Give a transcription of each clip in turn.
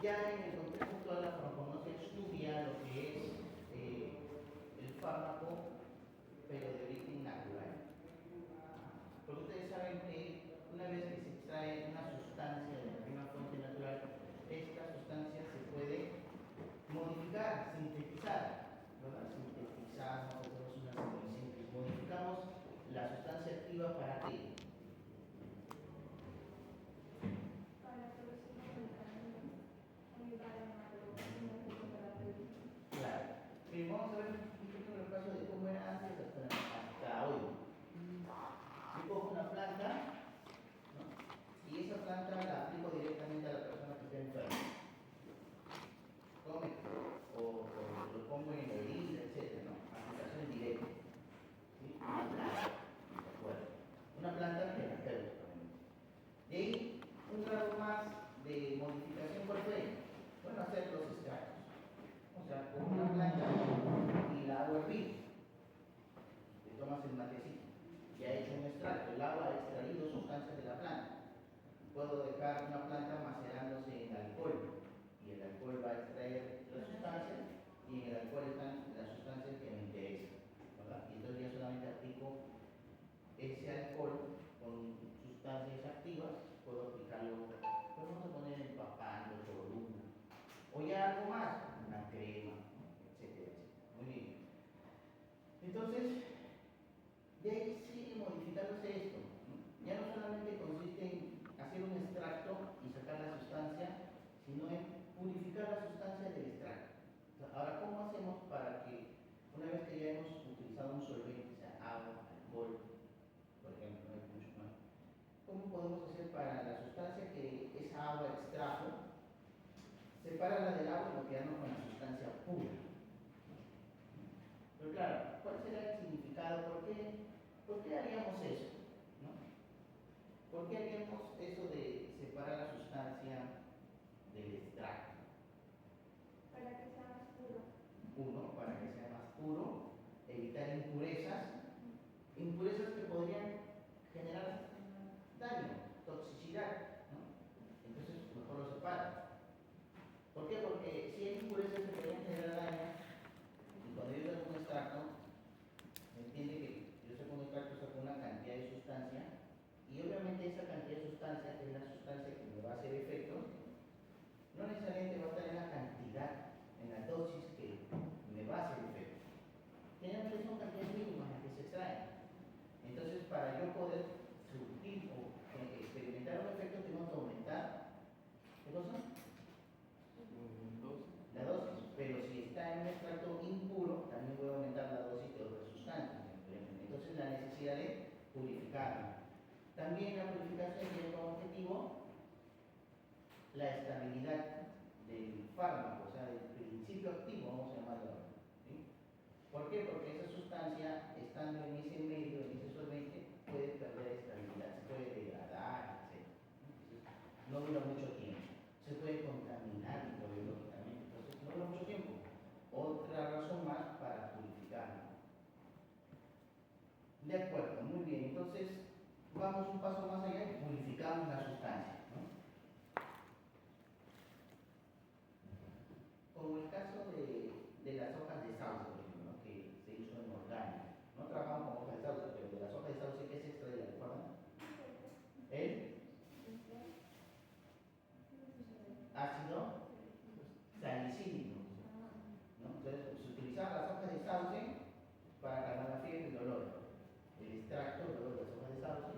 Ya en el contexto actual de la farmaconomía se estudia lo que es el fármaco, pero de origen natural. Porque ustedes saben que una vez que se extrae una sustancia de una fuente natural, esta sustancia se puede modificar, sintetizar, ¿verdad? Sintetizamos, hacemos una síntesis, modificamos la sustancia activa para qué? Para producir medicamentos, para Claro. Bien, vamos a ver un poquito el caso de cómo era antes hasta hoy. Yo cojo una planta, ¿no? Y esa planta la aplico directamente a la persona que está enferma. Come, o lo pongo en la herida, etc., ¿no? Aplicación directa. ¿Sí? Una planta, ¿de acuerdo? Una planta terapéutica. De ahí, un grado más de modificación, ¿cuál fue? Bueno, hacer los extractos. O sea, con una planta y la agua hervir, le tomas el matecito, ya ha hecho un extracto, el agua ha extraído sustancias de la planta. Puedo dejar una planta macerándose en alcohol y el alcohol va a extraer las sustancias y en el alcohol están las sustancias que me interesan, ¿verdad? Y entonces ya solamente aplico ese alcohol con sustancias activas, puedo aplicarlo, podemos poner empapando, volumen, o ya algo más, una crema, etcétera, etcétera. Muy bien. Entonces, de ahí sigue modificándose esto, ¿no? Ya no solamente consiste en hacer un extracto y sacar la sustancia, sino en purificar la sustancia del extracto. O sea, ahora, ¿cómo hacemos para que, una vez que ya hemos utilizado un solvente, o sea, agua, alcohol, por ejemplo, no hay mucho más, cómo podemos hacer para la sustancia que esa agua extrajo, separarla del agua y no quedarnos con la sustancia pura? Pero claro, ¿cuál será el significado? ¿Por qué haríamos eso? ¿No? ¿Por qué haríamos eso de separar la sustancia del extracto? para que sea más puro. Uno, para que sea más puro, evitar impurezas, impurezas que podrían generar daño, toxicidad, ¿no? Entonces, mejor lo separa. ¿Por qué? Porque si hay impurezas que podrían generar daño, y cuando yo saco un extracto, me entiende que yo saco un extracto, saco una cantidad de sustancia, y obviamente esa cantidad de sustancia, que es la sustancia que me va a hacer efecto, no necesariamente va a estar en la cantidad, en la dosis que me va a hacer efecto. Generalmente son cantidades mínimas las que se extraen. Entonces, para yo poder surtir o experimentar un efecto, tengo que aumentar, ¿qué cosa? La dosis. Pero si está en un extracto impuro, también voy a aumentar la dosis de otras sustancias. Entonces, la necesidad de purificarlo. También la purificación tiene como objetivo la estabilidad del fármaco, o sea, del principio activo, vamos a llamarlo. ¿Sí? ¿Por qué? Porque esa sustancia, estando en ese medio, en ese solvente, puede perder estabilidad, se puede degradar, etc. No dura mucho tiempo. Se puede contaminar microbiológicamente, entonces no dura mucho tiempo. Otra razón más para purificarlo. De acuerdo, muy bien. Entonces, vamos un paso más allá y purificamos la sustancia, ¿no? Como el caso de las hojas de sauce, por ejemplo, ¿no? Que se hizo en orgánico. No trabajamos con hojas de sauce, pero de las hojas de sauce, ¿qué se extraía? ¿Recuerdan? El ácido salicílico, ¿no? Entonces, se utilizaban las hojas de sauce para calmar la fiebre y el dolor, el extracto de las hojas de sauce,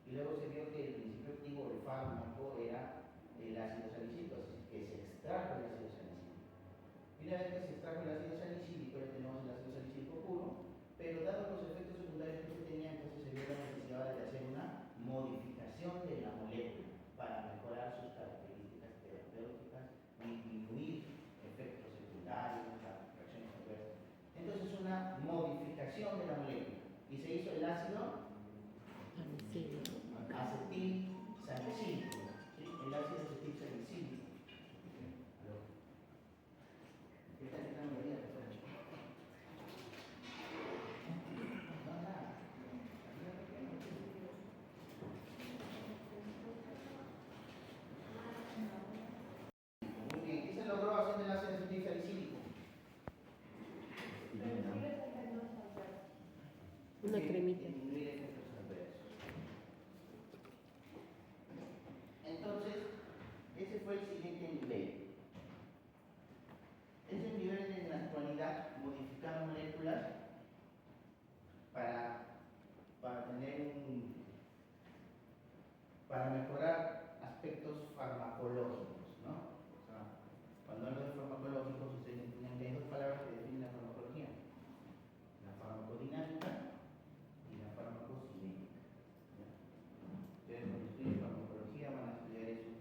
y luego se vio que el principio activo del fármaco era el ácido salicílico, así que se extrajo el ácido salicílico. Y una vez que se extrajo el ácido salicílico, ya tenemos el ácido salicílico puro, pero dado los efectos secundarios que tenía, entonces se vio la necesidad de hacer una modificación de la molécula para mejorar sus características terapéuticas y disminuir efectos secundarios, reacciones adversas. Entonces, una modificación de la molécula. Y se hizo el ácido acetil salicílico, ¿sí? El ácido acetil salicílico. ¿Qué tal esta melodía? No, nada. Muy bien, Una que cremita. disminuir efectos adversos. Entonces, ese fue el siguiente nivel. Ese nivel en la actualidad modificar moléculas para tener para mejorar aspectos farmacológicos, ¿no? O sea, cuando hablo de farmacológicos, ustedes entienden que hay dos palabras que definen la farmacología: la farmacodinámica y la farmacocinética. ¿Ya? Ustedes cuando estudian farmacología van a estudiar esos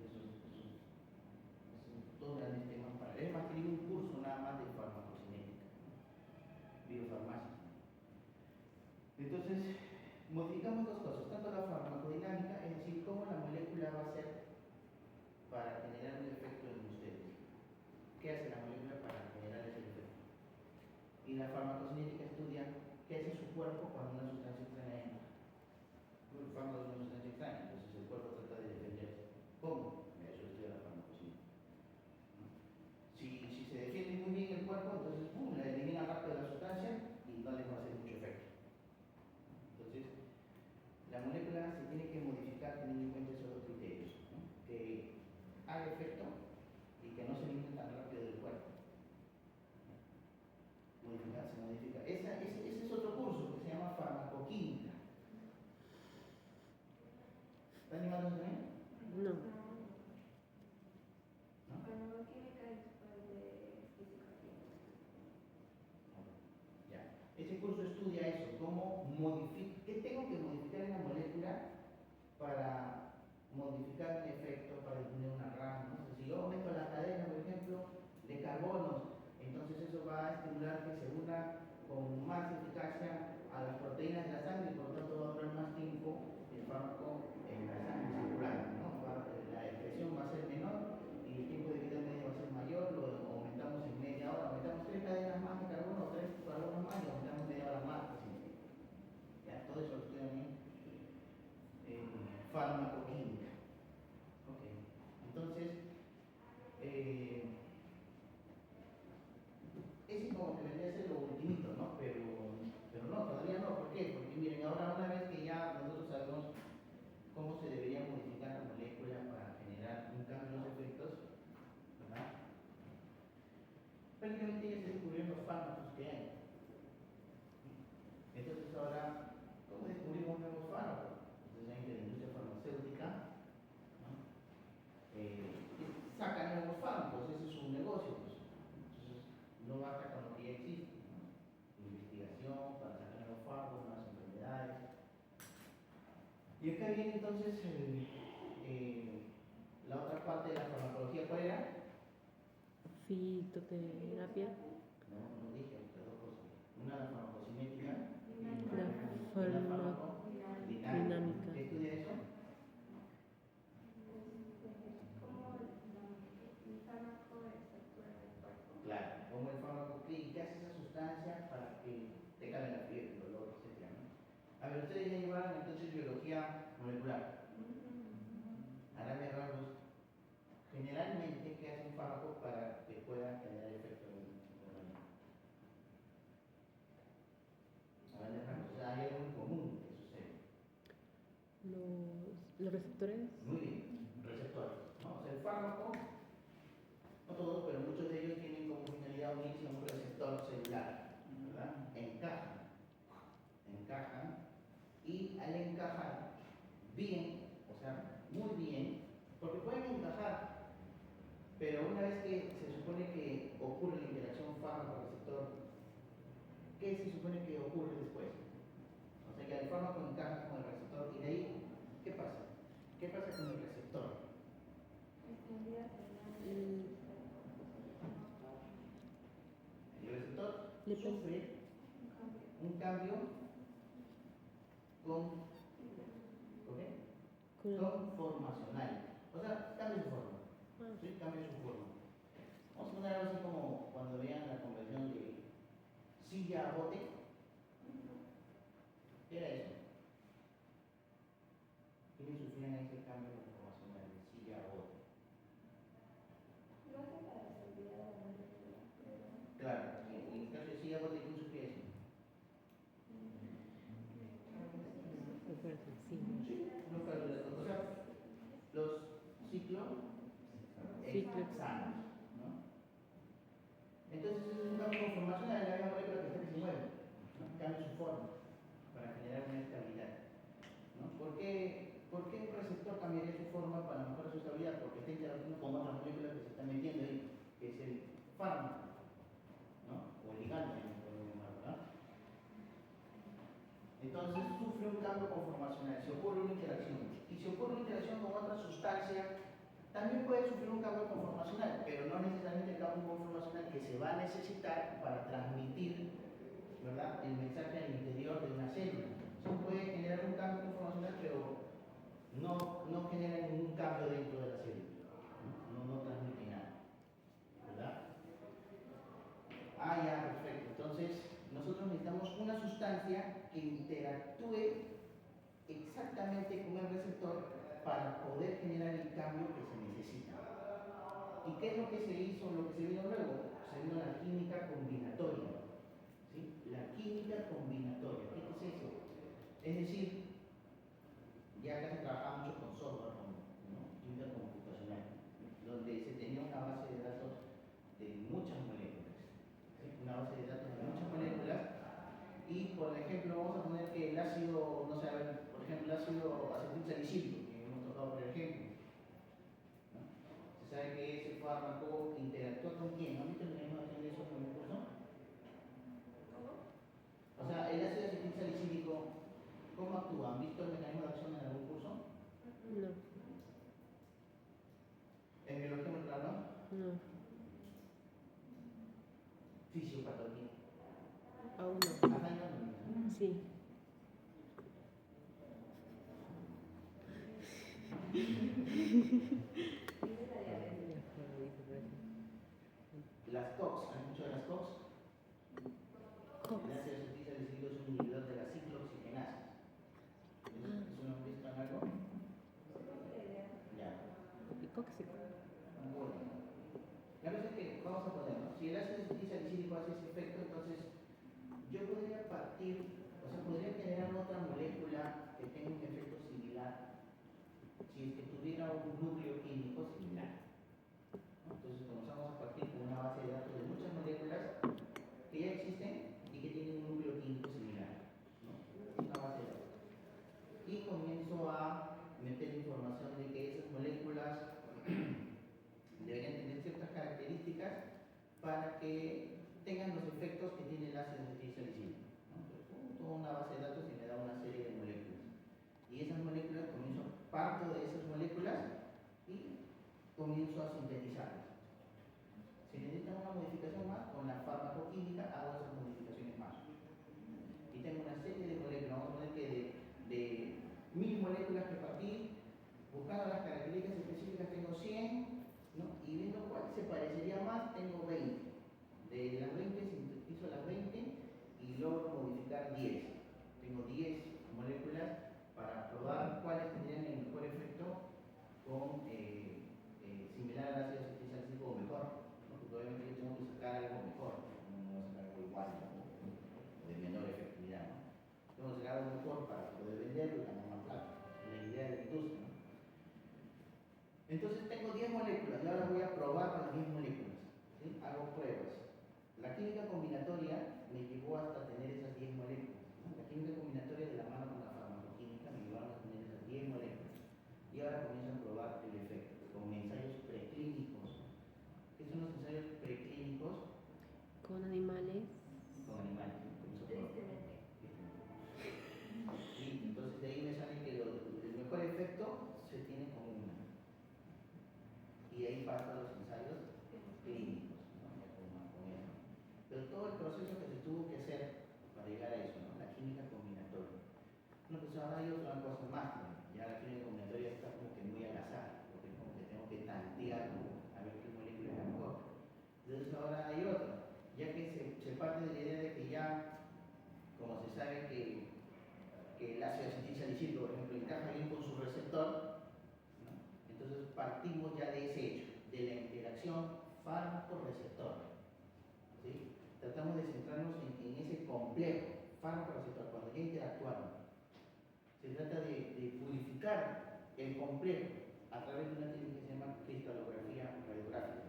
dos grandes temas para es más, tienen un curso nada más de farmacocinética, biofarmacia. Entonces, modificamos dos cosas, tanto la farmacodinámica, es decir, cómo la molécula va a ser para generar un efecto en ustedes. ¿Qué hace la molécula para generar ese efecto? Y la farmacocinética estudia qué hace su cuerpo cuando una sustancia extraña entra. El fármaco es una sustancia extraña, entonces el cuerpo trata de defenderse. ¿Cómo? Eso estudia la farmacocinética. Si se defiende muy bien el cuerpo, entonces ¡pum!, la elimina rápido la sustancia y no le va a hacer mucho efecto. Entonces, la molécula se tiene que modificar teniendo en cuenta esos dos criterios, ¿no? Que haga efecto y que no se elimine tan rápido del cuerpo. Se modifica. Ese es otro curso que se llama farmacoquímica. ¿Está animado también? No. ¿No? Farmacoquímica es después de física química. Ya. Ese curso estudia eso, qué tengo que modificar en la molécula para modificar un efecto, para disminuir una RAM, ¿no? Si yo aumento la cadena, por ejemplo, de carbonos, entonces eso va a estimular que se una con más eficacia a las proteínas de la sangre y por lo tanto va a durar más tiempo el fármaco en la sangre circulante, ¿no? La expresión va a ser menor y el tiempo de vida medio va a ser mayor, lo aumentamos en media hora, aumentamos 3 cadenas más de carbono o 3 carbonos más y aumentamos media hora más. Así. Ya, todo eso lo estudian en farmacoquímica. Ok, entonces, ese como que vendría a ser lo ultimito, ¿no? Pero no, todavía no. ¿Por qué? Porque miren, ahora una vez que ya nosotros sabemos cómo se debería modificar la molécula para generar un cambio en los efectos, ¿verdad? Prácticamente ya se descubrieron los fármacos que hay. Entonces ahora, ¿cómo descubrimos nuevos fármacos? Entonces hay que la industria farmacéutica, ¿no? Saca nuevos fármacos, ese es su negocio. Pues. Entonces no basta con lo que ya existe, ¿no? Investigación para sacar nuevos fármacos, nuevas enfermedades. Y acá viene entonces la otra parte de la farmacología. ¿Cuál era? Fitoterapia. No dije, las dos cosas. Una la farmacocinética y La la farmacodinámica. dinámica. ¿Qué estudia eso? ¿Cómo el fármaco actúa en el cuerpo? Claro, como el fármaco, ¿qué hace esa sustancia para que te calme la fiebre, el dolor, etcétera, ¿no? A ver, ustedes ya llevaron entonces biología molecular. Háganme rasgos. Generalmente, ¿qué hace un fármaco para que pueda tener efecto en el organismo? Háganme rasgos. O sea, hay algo en común que sucede. Los receptores. Muy bien, receptores, ¿no? O sea, el fármaco, no todos, pero muchos de ellos tienen como finalidad unirse a un receptor celular, ¿verdad? Encajan, y al encajar bien, o sea, muy bien, porque pueden encajar, pero una vez que se supone que ocurre la interacción fármaco-receptor, ¿qué se supone que ocurre después? O sea, que el fármaco encaja con el receptor, y de ahí, ¿qué pasa? ¿Qué pasa con el receptor? El receptor sufre un cambio conformacional. O sea, cambia su forma. ¿Sí? Cambia su forma. Vamos a poner algo así como cuando vean la conversión de silla a bote. ¿Qué era eso? ¿Quiénes sufrían ese cambio conformacional de silla a bote? No sé para la seguridad de la molécula, pero... Claro, en el caso de silla a bote, ¿quién sufría eso? fuera sencillo. Sí, los carbohidratos, o sea, los ciclohexanos, ¿no? Entonces es un cambio conformacional de la misma molécula que se mueve, ¿no? Cambia su forma para generar una estabilidad, ¿no? ¿Por qué un receptor cambiaría su forma para mejorar su estabilidad? Porque está interactuando con otra molécula que se está metiendo ahí, que es el fármaco, ¿no? O el ligando, ¿no? Entonces sufre un cambio conformacional, se ocurre una interacción. Y si ocurre una interacción con otra sustancia, también puede sufrir un cambio conformacional, pero no necesariamente el cambio conformacional que se va a necesitar para transmitir, ¿verdad?, el mensaje al interior de una célula. Se puede generar un cambio conformacional, pero no genera ningún cambio dentro de la célula. No transmite nada, ¿verdad? Ah, ya, perfecto. Entonces, nosotros necesitamos una sustancia que interactúe exactamente con el receptor para poder generar el cambio que se necesita. ¿Y qué es lo que se hizo, lo que se vino luego? Se vino la química combinatoria. ¿Sí? La química combinatoria. ¿Qué es eso? Es decir, ya acá se trabajaba mucho con software, ¿no? Química computacional, donde se tenía una base de datos de muchas moléculas. ¿Sí? Una base de datos de muchas moléculas. Y, por ejemplo, vamos a poner que el ácido, no sé, a ver, por ejemplo, el ácido acetilsalicílico, que hemos tocado por ejemplo. ¿No? Se sabe que ese fármaco interactúa con quién. ¿No han visto el mecanismo de acción de eso en el curso? O sea, el ácido acetilsalicílico, ¿cómo actúa? ¿Han visto el mecanismo de acción en algún curso? No. ¿En biología molecular no? No. Fisiopatología. Aún no. Ajá, no. Sí. Las COX, ¿han escuchado de las COX? El ácido acetilsalicílico es un inhibidor de las ciclooxigenasas. ¿Eso lo han visto en algo? Ya. Tóxico. Bueno. La cosa es que, vamos a poner, ¿no? Si el ácido acetilsalicílico hace ese efecto, entonces yo podría partir, o sea, podría generar otra molécula que tenga un efecto similar si es que tuviera un núcleo químico similar. ¿No? Entonces comenzamos a partir con una base de datos de muchas moléculas que ya existen y que tienen un núcleo químico similar, ¿no? Una base de datos. Y comienzo a meter información de que esas moléculas deberían tener ciertas características para que tengan los efectos que tiene el ácido acetilsalicílico, ¿no? Entonces, toda una base de datos y me da una serie de moléculas. Y esas moléculas parto de esas moléculas y comienzo a sintetizarlas. Si necesitan una modificación más, con la farmacoquímica hago esas modificaciones más. Y tengo una serie de moléculas, vamos a poner que de 1000 moléculas que partí, buscando las características específicas tengo 100, ¿no? Y viendo cuál se parecería más, tengo 20. De las 20 sintetizo las 20 y logro modificar 10. Tengo 10 moléculas para probar cuáles tendrían el mejor efecto con similar al ácido acetilsalicílico o mejor, ¿no? Porque obviamente yo tengo que sacar algo mejor, no voy a sacar algo igual, ¿no? De menor efectividad, ¿no? Tengo que sacar algo mejor para poder venderlo y ganar más plata. La idea de la industria, ¿no? Entonces tengo 10 moléculas y ahora voy a probar con las 10 moléculas, ¿sí? Hago pruebas. La química combinatoria me llevó hasta tener esas 10 moléculas, ¿no? La química combinatoria de la mano con la farmacoquímica me llevaron a tener esas 10 moléculas. Y ahora comienzo a probar el efecto con ensayos preclínicos. ¿Qué son los ensayos preclínicos? Con animales. Con animales. Y entonces de ahí me sale que el mejor efecto se tiene con humanos. Y de ahí parto los ensayos clínicos, ¿no? Pero todo el proceso que se tuvo que hacer para llegar a eso, ¿no? La química combinatoria. No, pues ahora hay otra cosa más, ¿no? Ya la química combinatoria está como que muy al azar, porque como que tengo que tantear, ¿no? A ver qué molécula es la mejor. Entonces ahora hay otra, ya que se parte de la idea de que ya, como se sabe que el ácido acetilsalicílico, por ejemplo, encaja bien con su receptor, ¿no? Entonces partimos ya de ese hecho, de la interacción fármaco-receptor, ¿sí? Tratamos de centrarnos en ese complejo fármaco-receptor, cuando ya interactuaron. Se trata de purificar el complejo a través de una técnica que se llama cristalografía radiográfica.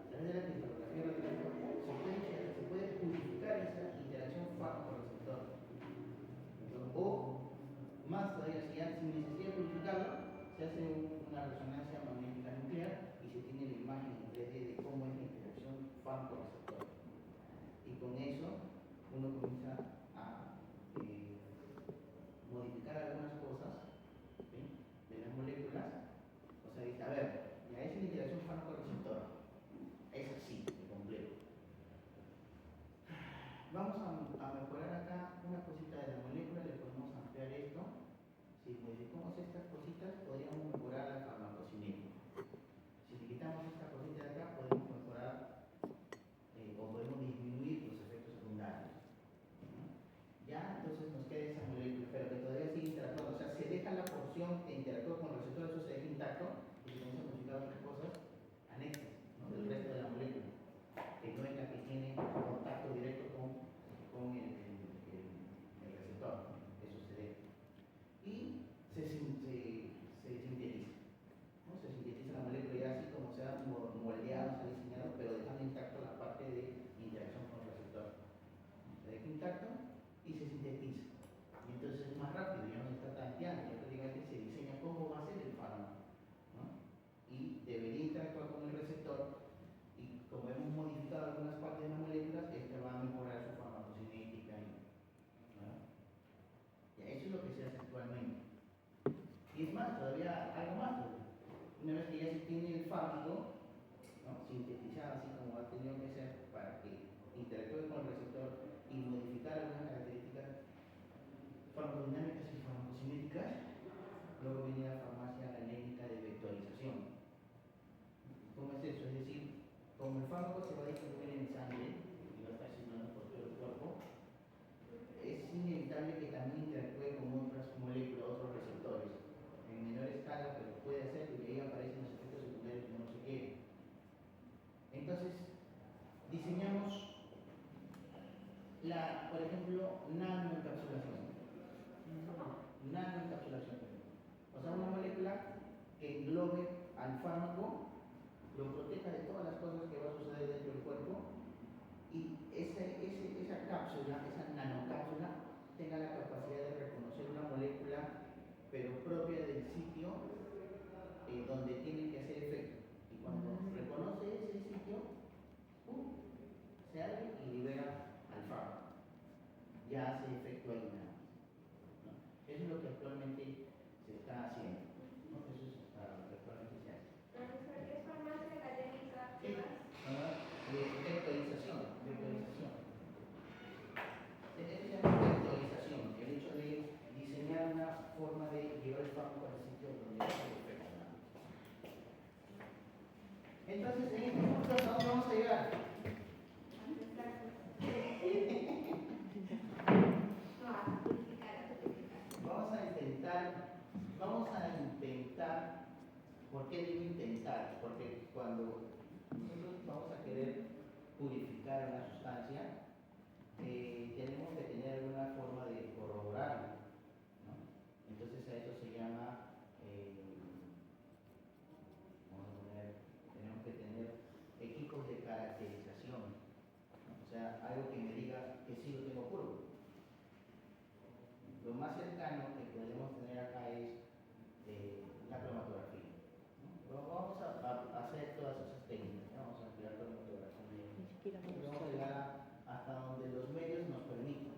A través de la cristalografía radiográfica se puede purificar esa interacción fármaco-receptor. O más todavía, sin necesidad de purificarlo, se hace una resonancia magnética nuclear y se tiene la imagen en 3D de cómo es la interacción fármaco-receptor. Y con eso uno comienza a modificar algunas cosas, ¿sí?, de las moléculas. O sea, dice, a ver, ya es la interacción fármaco-receptor, es así, de completo. Vamos a mejorar acá una cosita de la molécula, le podemos ampliar esto. Si modificamos estas cositas, podríamos mejorar la farmacocinética. Si le quitamos esta cosita de acá, podemos mejorar o podemos disminuir los efectos secundarios. Ya, entonces nos queda esa molécula, pero que todavía sigue interactuando. O sea, se deja la porción que interactúa con el receptor, eso se deja intacto, y se comienza a modificar otras cosas anexas, ¿no?, del resto de la molécula, que no es la que tiene contacto directo con el receptor. Eso se deja. Y se sintetiza, ¿no? Se sintetiza la molécula ya así como se ha moldeado, se ha diseñado, pero dejando intacto la parte de interacción con el receptor. Se deja intacto y se sintetiza. Y entonces es más rápido, ya no se está tanteando, ya prácticamente se diseña cómo va a ser el fármaco, ¿no? Y debería interactuar con el receptor, y como hemos modificado algunas partes de las moléculas, esta va a mejorar su farmacocinética, ¿no? Ya, eso es lo que se hace actualmente. Y es más, todavía algo más. Una vez que ya se tiene el fármaco, ¿no?, sintetizado así como ha tenido que ser para que interactúe con el receptor y modificar algunas características farmacodinámicas y farmacocinéticas, luego viene la farmacia anémica de vectorización. ¿Cómo es eso? Es decir, como el fármaco se va a distribuir en sangre y va a estar circulando por todo el cuerpo, es inevitable que también interactúe con otras moléculas, otros receptores, en menor escala, pero puede hacerlo, y ahí aparecen los efectos secundarios que no se quieren. Entonces, diseñamos por ejemplo, nanoencapsulación. Nanoencapsulación. O sea, una molécula que englobe al fármaco, lo proteja de todas las cosas que va a suceder dentro del cuerpo, y esa cápsula, esa nanocápsula, tenga la capacidad de reconocer una molécula, pero propia del sitio donde tiene que hacer efecto. Y cuando reconoce ese sitio, se abre y libera al fármaco. Ya hace efecto ahí nada más, ¿no? Eso es lo que actualmente se está haciendo, ¿no? Eso es lo que actualmente se hace. Profesor, ¿qué es farmacia académica? Sí, vectorización. Se llama vectorización, el hecho de diseñar una forma de llevar el fármaco al sitio donde hace efecto. Entonces, en este punto, ¿a dónde vamos a llegar? Vamos a intentar, ¿por qué digo intentar? Porque cuando nosotros vamos a querer purificar una sustancia, tenemos que tener alguna forma de corroborarlo, ¿no? Entonces a eso se llama, tenemos que tener equipos de caracterización, ¿no? O sea, algo que me diga que sí lo tengo puro. Lo más cercano que podemos tener acá es la cromatografía, ¿no? Vamos a hacer todas esas técnicas, ¿no? Vamos a emplear cromatografía. Vamos a llegar hasta donde los medios nos permitan,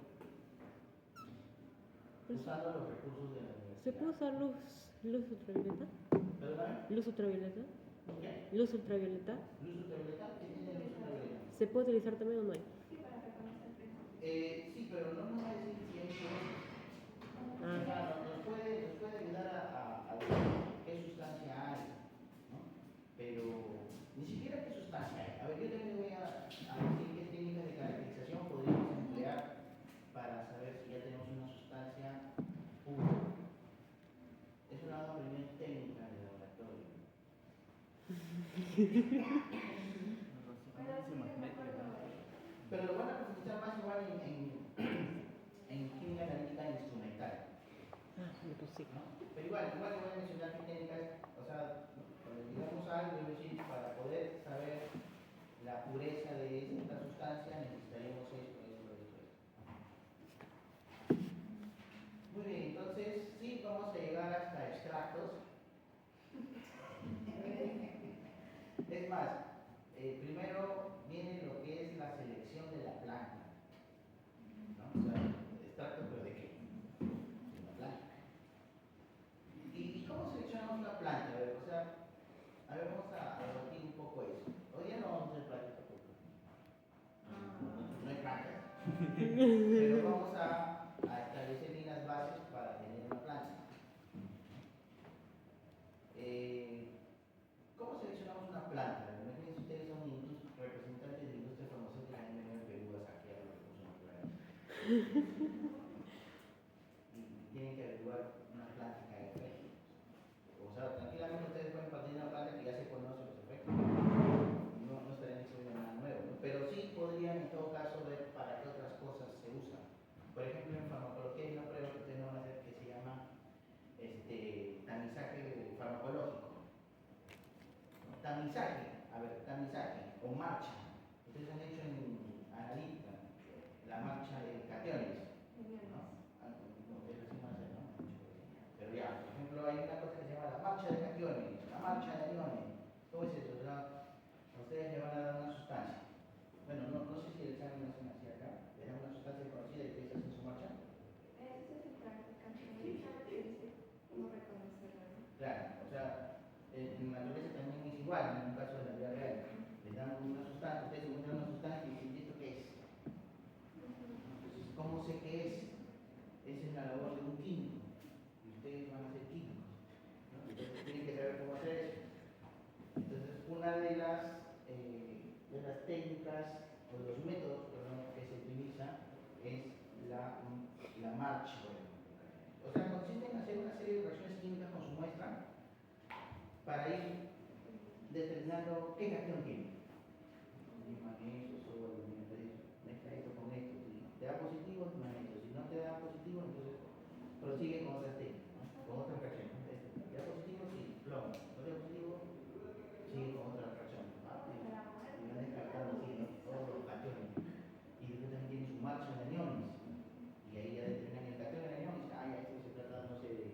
usando los recursos de la universidad. ¿Se puede usar luz ultravioleta? ¿Perdóname? ¿Luz ultravioleta? ¿Qué? ¿Luz ultravioleta? ¿Luz ultravioleta? ¿Qué tiene luz ultravioleta? ¿Se puede utilizar también o no hay? Sí, para reconocer prejuicios. Sí, pero no nos va a decir si hay cosas. O sea, nos puede ayudar a decir qué sustancia hay, ¿no? Pero ni siquiera qué sustancia hay. A ver, yo también voy a decir qué técnicas de caracterización podríamos emplear para saber si ya tenemos una sustancia pura. Es una reunión técnica de laboratorio. Bueno, sí, me acuerdo. Pero lo van a profundizar más igual en química analítica instrumental. sí. ¿no? Pero igual voy a mencionar qué técnicas, o sea, digamos algo, es decir, para poder saber la pureza de esta sustancia necesitaríamos esto, esto, esto, esto. Muy bien, entonces sí vamos a llegar hasta extractos. Es más, primero viene lo que es la selección de la planta, ¿no? O sea, extracto, pero ¿de qué? De la planta. ¿Y cómo seleccionamos una planta? A ver, o sea, a ver, vamos a debatir un poco eso. Hoy día no vamos a hacer plantas tampoco. No hay plantas. Pero vamos a establecer líneas bases para tener una planta. ¿Cómo seleccionamos una planta? Imagínense ustedes son representantes de la industria farmacéutica en el Perú a saquear los recursos naturales. Y tienen que averiguar una planta que haga efecto. O sea, tranquilamente ustedes pueden partir de una planta que ya se conoce los efectos. No estarían descubriendo nada nuevo, ¿no? Pero sí podrían en todo caso ver para qué otras cosas se usan. Por ejemplo, en farmacología hay una prueba que ustedes no van a hacer que se llama tamizaje farmacológico. Tamizaje, a ver, tamizaje o marcha. Ustedes han hecho en analítica la marcha de cationes, ¿no? No, eso sí no hace, ¿no? Pero ya, por ejemplo, hay una cosa que se llama la marcha de cationes, la marcha de aniones. ¿Cómo es eso? O sea, ustedes le van a dar una sustancia. Bueno, no sé si el examen no se me hacía acá. Le dan una sustancia conocida y ustedes hacen su marcha. Ese es el práctica, que dice cómo reconocerla, ¿no? Claro, o sea, en la naturaleza también es igual, en un caso de la vida real. Les dan una sustancia, ustedes encuentran una sustancia y dicen, ¿y esto qué es? Entonces, ¿cómo sé qué es? Esa es la labor de un químico. Y ustedes van a ser químicos, ¿no? Entonces tienen que saber cómo hacer eso. Entonces, una de las técnicas o de los métodos, perdón, que se utiliza es la marcha. O sea, consiste en hacer una serie de reacciones químicas con su muestra para ir determinando qué cation tiene. Magnesio, sodio, mezcla esto con esto. Si te da positivo, es magnesio. Si no te da positivo, entonces prosigue con otras técnicas, ¿no? Con otras reacciones. ¿Te da positivo? Sí, plomo. ¿No te da positivo? Sigue con otra reacción. Y van descartando así, ¿no? Todos los cationes. Y después también tiene su marcha de aniones. Y ahí ya determinan el cation de aniones. Ah, ya esto se trata, no sé, de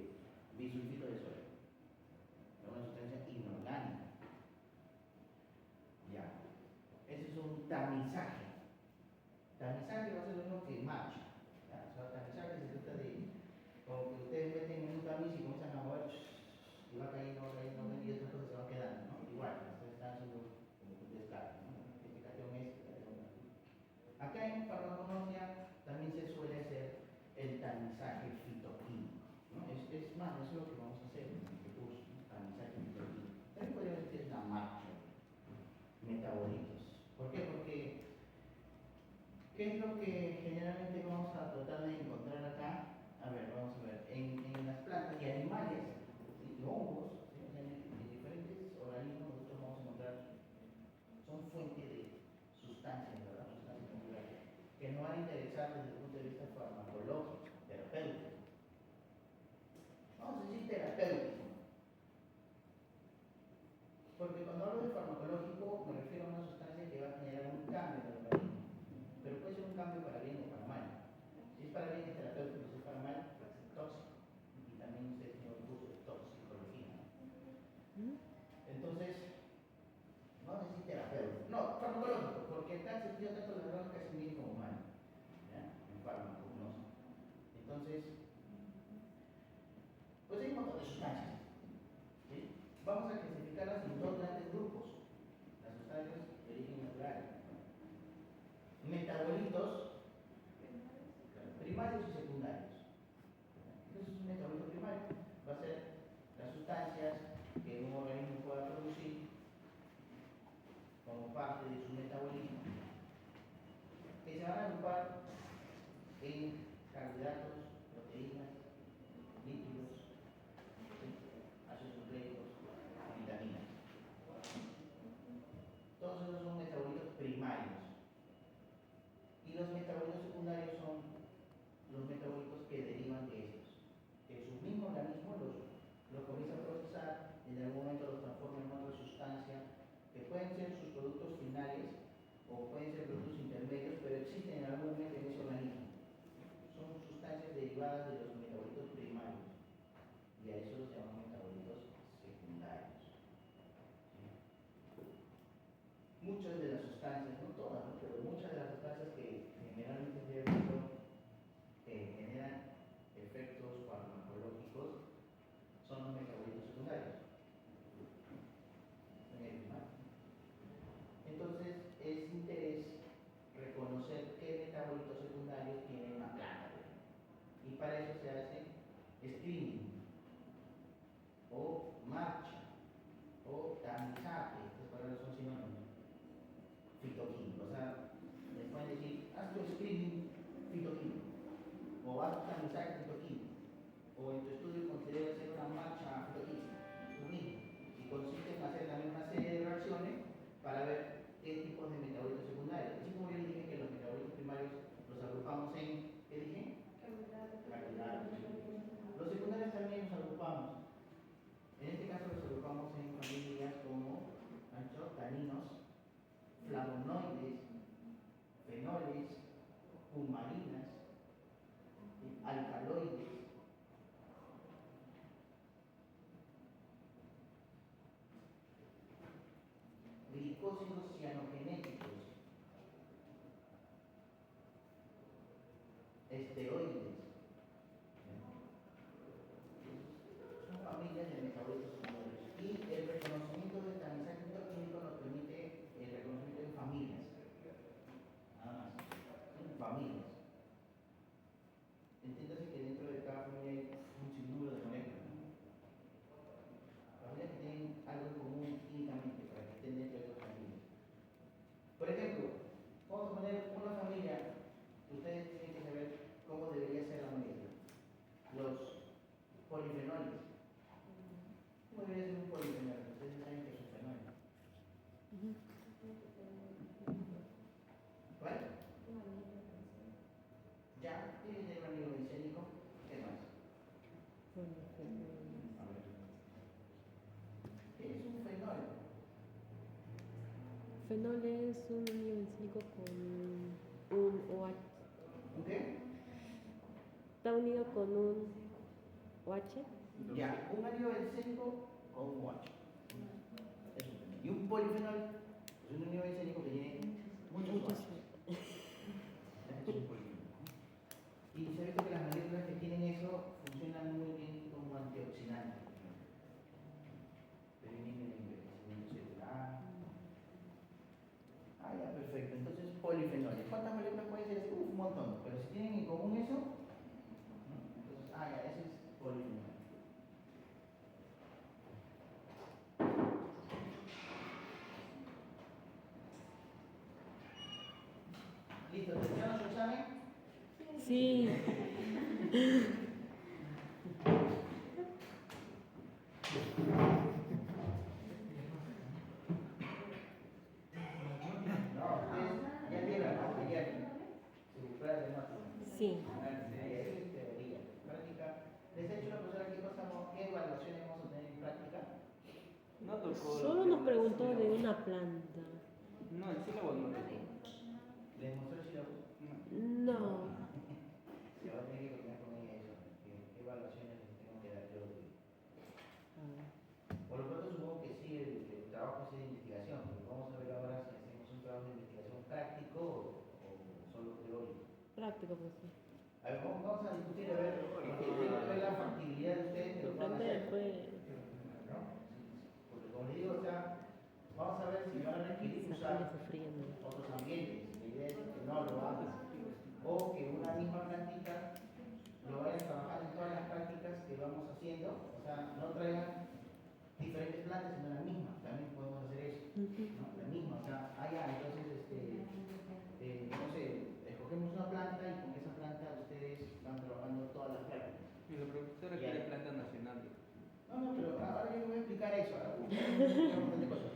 bisulfito de sodio. Es una sustancia inorgánica. Ya. Ese es un tamizaje. Tamizaje va a ser lo mismo que marcha. ¿Ya? O sea, tamizaje se trata de, como que ustedes meten en un tamiz y comienzan a mover, y va cayendo, y otras cosas se van quedando, ¿no? Igual, ustedes están haciendo como un descarte, ¿no? Este cation es, este cation es. Acá en farmacología también se suele hacer el tamizaje fitoquímico, ¿no? Es más, eso es lo que vamos a hacer en este curso, ¿no? Tamizaje fitoquímico. También podríamos decir que es una marcha, metabolitos. ¿Por qué? Porque ¿qué es lo que generalmente vamos a tratar de encontrar acá? A ver, vamos a ver, en las plantas y animales, ¿sí? Y hongos, ¿sí? O sea, en diferentes organismos nosotros vamos a encontrar, son fuente de sustancias, ¿verdad? Sustancias naturales, que nos van a interesar desde el punto de vista farmacológico, terapéutico. Vamos a decir terapéutico. Porque cuando hablo de farmacológico me refiero a una sustancia que va a generar un cambio en el organismo, pero puede ser un cambio para bien o se hace screening, o marcha, o tamizaje, estas palabras son sinónimos, fitoquímico, o sea, les pueden decir, haz tu screening fitoquímico, o haz tu tamizaje fitoquímico, o en tu estudio considera hacer una marcha fitoquímica, lo mismo, y consiste en hacer también una serie de reacciones para ver qué tipos de metabolitos secundarios. Así como yo les dije que los metabolitos primarios los agrupamos en, ¿qué dije? Carbohidratos. Los secundarios también los agrupamos. En este caso los agrupamos en familias como taninos, flavonoides, fenoles, humarinas, alcaloides. Glicósidos cianogenéticos, esteroides. Son familias de metabolitos secundarios. Y el reconocimiento del tamizaje fitoquímico nos permite el reconocimiento en familias. Nada más. En familias. Entiéndase que dentro de cada familia hay un sinnúmero de moléculas. Familias que tienen algo en común químicamente para que estén dentro de esas familias. Por ejemplo, vamos a poner una familia que ustedes tienen que saber cómo debería ser la molécula. Los polifenoles. ¿Cómo debería ser un polifenol? Ustedes saben que es un fenol. ¿Cuál? Ya, tiene que tener un anillo bencénico. ¿Qué más? A ver. ¿Qué es un fenol? Fenol es un anillo bencílico con un OH. ¿Qué? Está unido con un OH. Ya, un anillo bencénico con un OH. Es un fenol. Y un polifenol es un anillo bencénico que tiene muchos OH. Es un polifenol. Y se ha visto que las moléculas que tienen eso funcionan muy bien como antioxidantes. Previenen el envejecimiento celular. Ah, ya, perfecto. Entonces, polifenoles. ¿Cuántas moléculas puede ser? Un montón. Pero si tienen en común eso, ¿no? Entonces, ya, ese es polifenol. ¿Listo? ¿Terminaron su examen? Sí. No, ustedes ya vieron, ¿no? Ayer. Su clase de máster. Sí. Eso es teoría. Práctica. Les he hecho una profesora aquí, ¿qué evaluaciones vamos a tener en práctica? No tocó. Solo nos preguntó de una planta. No, el sílabo no tocó. ¿Les mostró el sílabo? No. Se va a tener que coordinar con ella eso. ¿Qué evaluaciones les tengo que dar yo? Por lo pronto supongo que sí, el trabajo es de investigación, pero vamos a ver ahora si hacemos un trabajo de investigación práctico o solo teórico. Práctico, pues sí. A ver, vamos a discutir, a ver, porque tengo que ver la factibilidad de ustedes que lo puedan Depende hacer. después. ¿No? Porque como les digo, o sea, vamos a ver si van a requerir usar Sufriendo. otros ambientes. La idea es que no lo hagan. O que una misma plantita lo vayan trabajando en todas las prácticas que vamos haciendo. O sea, no traigan diferentes plantas, sino la misma. También podemos hacer eso. ¿No? La misma, o sea, entonces, no sé, escogemos una planta y con esa planta ustedes van trabajando todas las prácticas. Y la profesora quiere planta nacional. No, pero ahora yo les voy a explicar eso. Ahora voy a explicar un montón de cosas,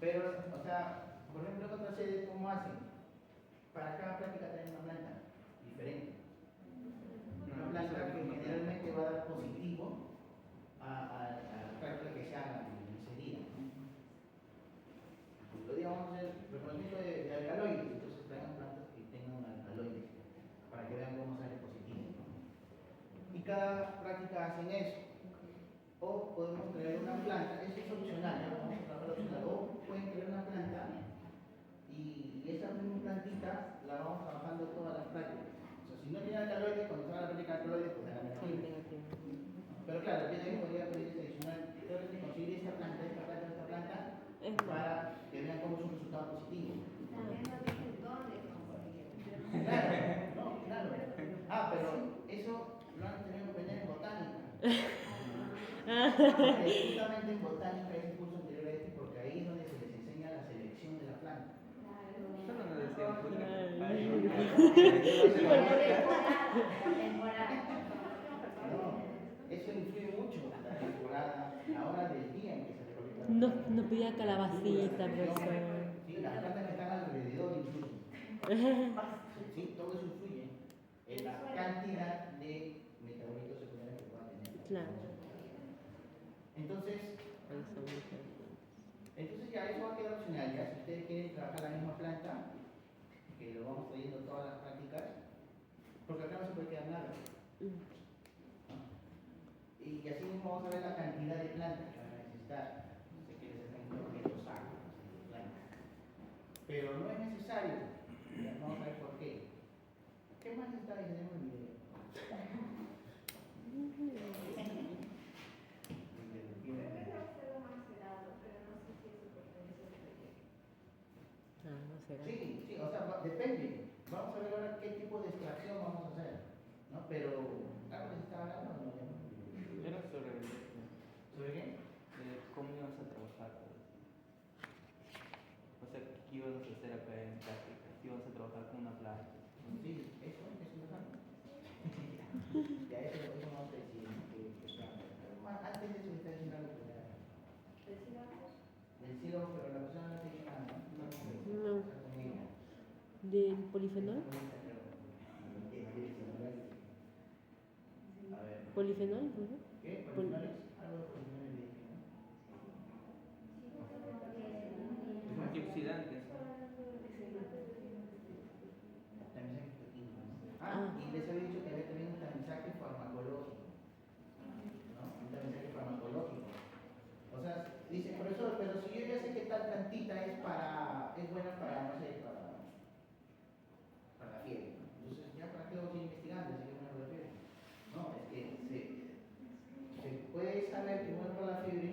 pero, o sea, por ejemplo, en otras sedes, ¿cómo hacen? Para cada práctica tienen una planta diferente. Una planta que generalmente va a dar positivo a la práctica que se haga en ese día. Lo día vamos a hacer reconocimiento de alcaloides, entonces traigan plantas que tengan alcaloides para que vean cómo sale positivo. Y cada práctica hacen eso. O podemos traer una planta, eso es opcional, ¿no? Vamos a trabajar opcional. O pueden traer una planta y esa misma plantita la vamos trabajando todas las prácticas. O sea, si no tiene alcaloides, cuando se haga la práctica de alcaloides, pues la negativo. Pero claro, el PDI podría pedir adicional, tengo que conseguir esta planta, para que vean cómo es un resultado positivo. También nos dicen dónde conseguir. Claro, no, claro. Pero lo han tenido que aprender en botánica. Justamente en botánica es un curso anterior a este porque ahí es donde se les enseña la selección de la planta. Eso no nos decían. No, eso influye mucho, la temporada, la hora del día en que se recolecta la No, planta. no pedía calabacita, profesor. Sí, las plantas que están alrededor influyen. Sí, todo eso influye en la cantidad de metabolitos secundarios que puedan tener. Claro. Entonces, Ahí son muy interesantes. ya eso va a quedar opcional. Ya si ustedes quieren trabajar la misma planta, que lo vamos trayendo todas las prácticas, porque acá no se puede quedar nada. ¿No? Y así mismo vamos a ver la cantidad de plantas que van a necesitar. No sé qué les hacen 200 sacos de plantas. Pero no es necesario. Ya vamos a ver por qué. ¿Qué más está diciendo en el video? Ah, no será. Sí, sí, o sea, depende. Vamos a ver ahora qué tipo de extracción vamos a hacer. ¿No? Pero, claro que se está hablando, ¿no? Era sobre ¿Sobre qué? cómo ibas a trabajar. O sea, ¿qué ibas a hacer acá en práctica? ¿Qué ibas a trabajar con una planta? Sí, eso es importante. Ya eso vamos a decir, ¿no? Que planta. Pero antes de eso está diciendo algo que era del cielo, pero la persona no te dice nada, ¿no? No. ¿Del polifenol? A ver. ¿Polifenol? Ujú. ¿Qué? ¿Polifenoles? Algo de polifenoles de ¿no? Antioxidantes. Tamizaje químico, ¿no? Y les había dicho que había también un tamizaje farmacológico. ¿No? Un tamizaje farmacológico. O sea, dice, profesor, pero si yo ya sé que tal plantita es buena para, no sé, para la fiebre. Entonces, ¿ya para qué voy investigando si es buena para la fiebre? No, es que se puede saber que es bueno para la fiebre,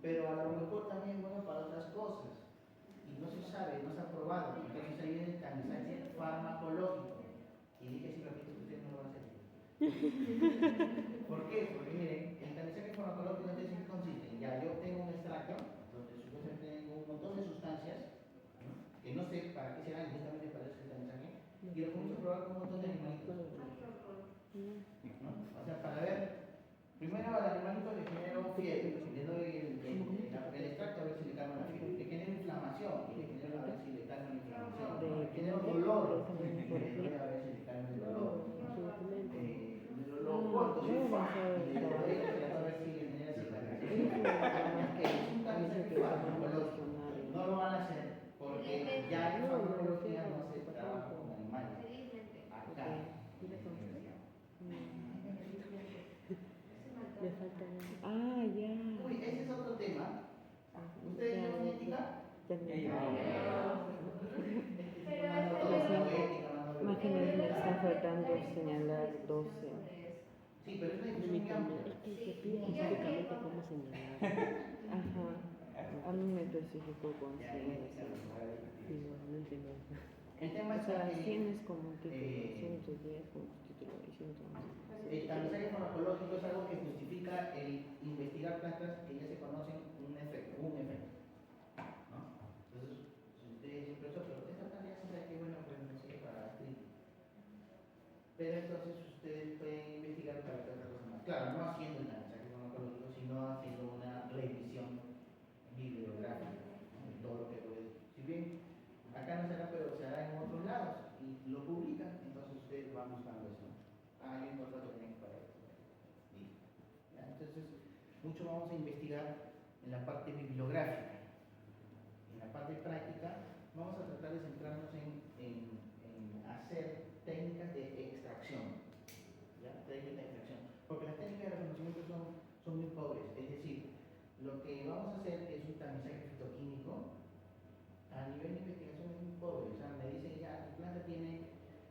pero a lo mejor también es bueno para otras cosas. Y no se sabe, no se ha probado. Entonces ahí viene el tamizaje farmacológico. Y dije así rapidito que ustedes no lo van a hacer. ¿Por qué? Porque miren, el tamizaje farmacológico entonces en qué consiste. Ya yo tengo un extracto donde supuestamente tengo un montón de sustancias, ¿no? Que no sé para qué serán, justamente para eso el tamizaje, y lo comienzo a probar con un montón de animalitos. ¿No? O sea, para ver, primero al animalito le genero fiebre, le doy el extracto a ver si le calma la fiebre, le genero inflamación y le genero a ver si le calma la inflamación, le genero dolor y le doy a ver si le calma el dolor. Lo corto y le doy a ver si le genera cicatrización. Es que es un tamizaje farmacológico. No lo van a hacer porque ya en farmacología no se trabaja con animales. Acá. Me falta. Ah, ya. Uy, ese es otro tema. ¿Ustedes llevan ética? Imágenes me está faltando señalar 12. Sí, pero es una A mí discusión también. amplia. Es que se pide específicamente cómo señalar. Ajá. A mí me especificó con 100. Y no entiendo. El tema O es sea, 100 que es como un título, 110 como título y 111. el tamizaje farmacológico es algo que justifica el investigar plantas que ya se conocen un efecto. ¿No? Entonces, si ustedes dicen, pero esta planta ya se sabe que es buena pues me sirve para artritis. Pero entonces ustedes pueden investigar para que otra cosa más. Claro, no haciendo el tamizaje farmacológico, sino haciendo una revisión bibliográfica, ¿no? De todo lo que puede. Si bien acá no se hará, pero se hará en otros lados y lo publican, entonces ustedes van buscando eso. Ah, hay un contrato que tienen para esto. Listo. ¿Ya? Entonces, mucho vamos a investigar en la parte bibliográfica. En la parte práctica, vamos a tratar de centrarnos en hacer técnicas de extracción. ¿Ya? Técnicas de extracción. Porque las técnicas de reconocimiento son muy pobres. Es decir, lo que vamos a hacer es un tamizaje fitoquímico. A nivel de investigación es muy pobre. O sea, me dicen ya, tu planta tiene.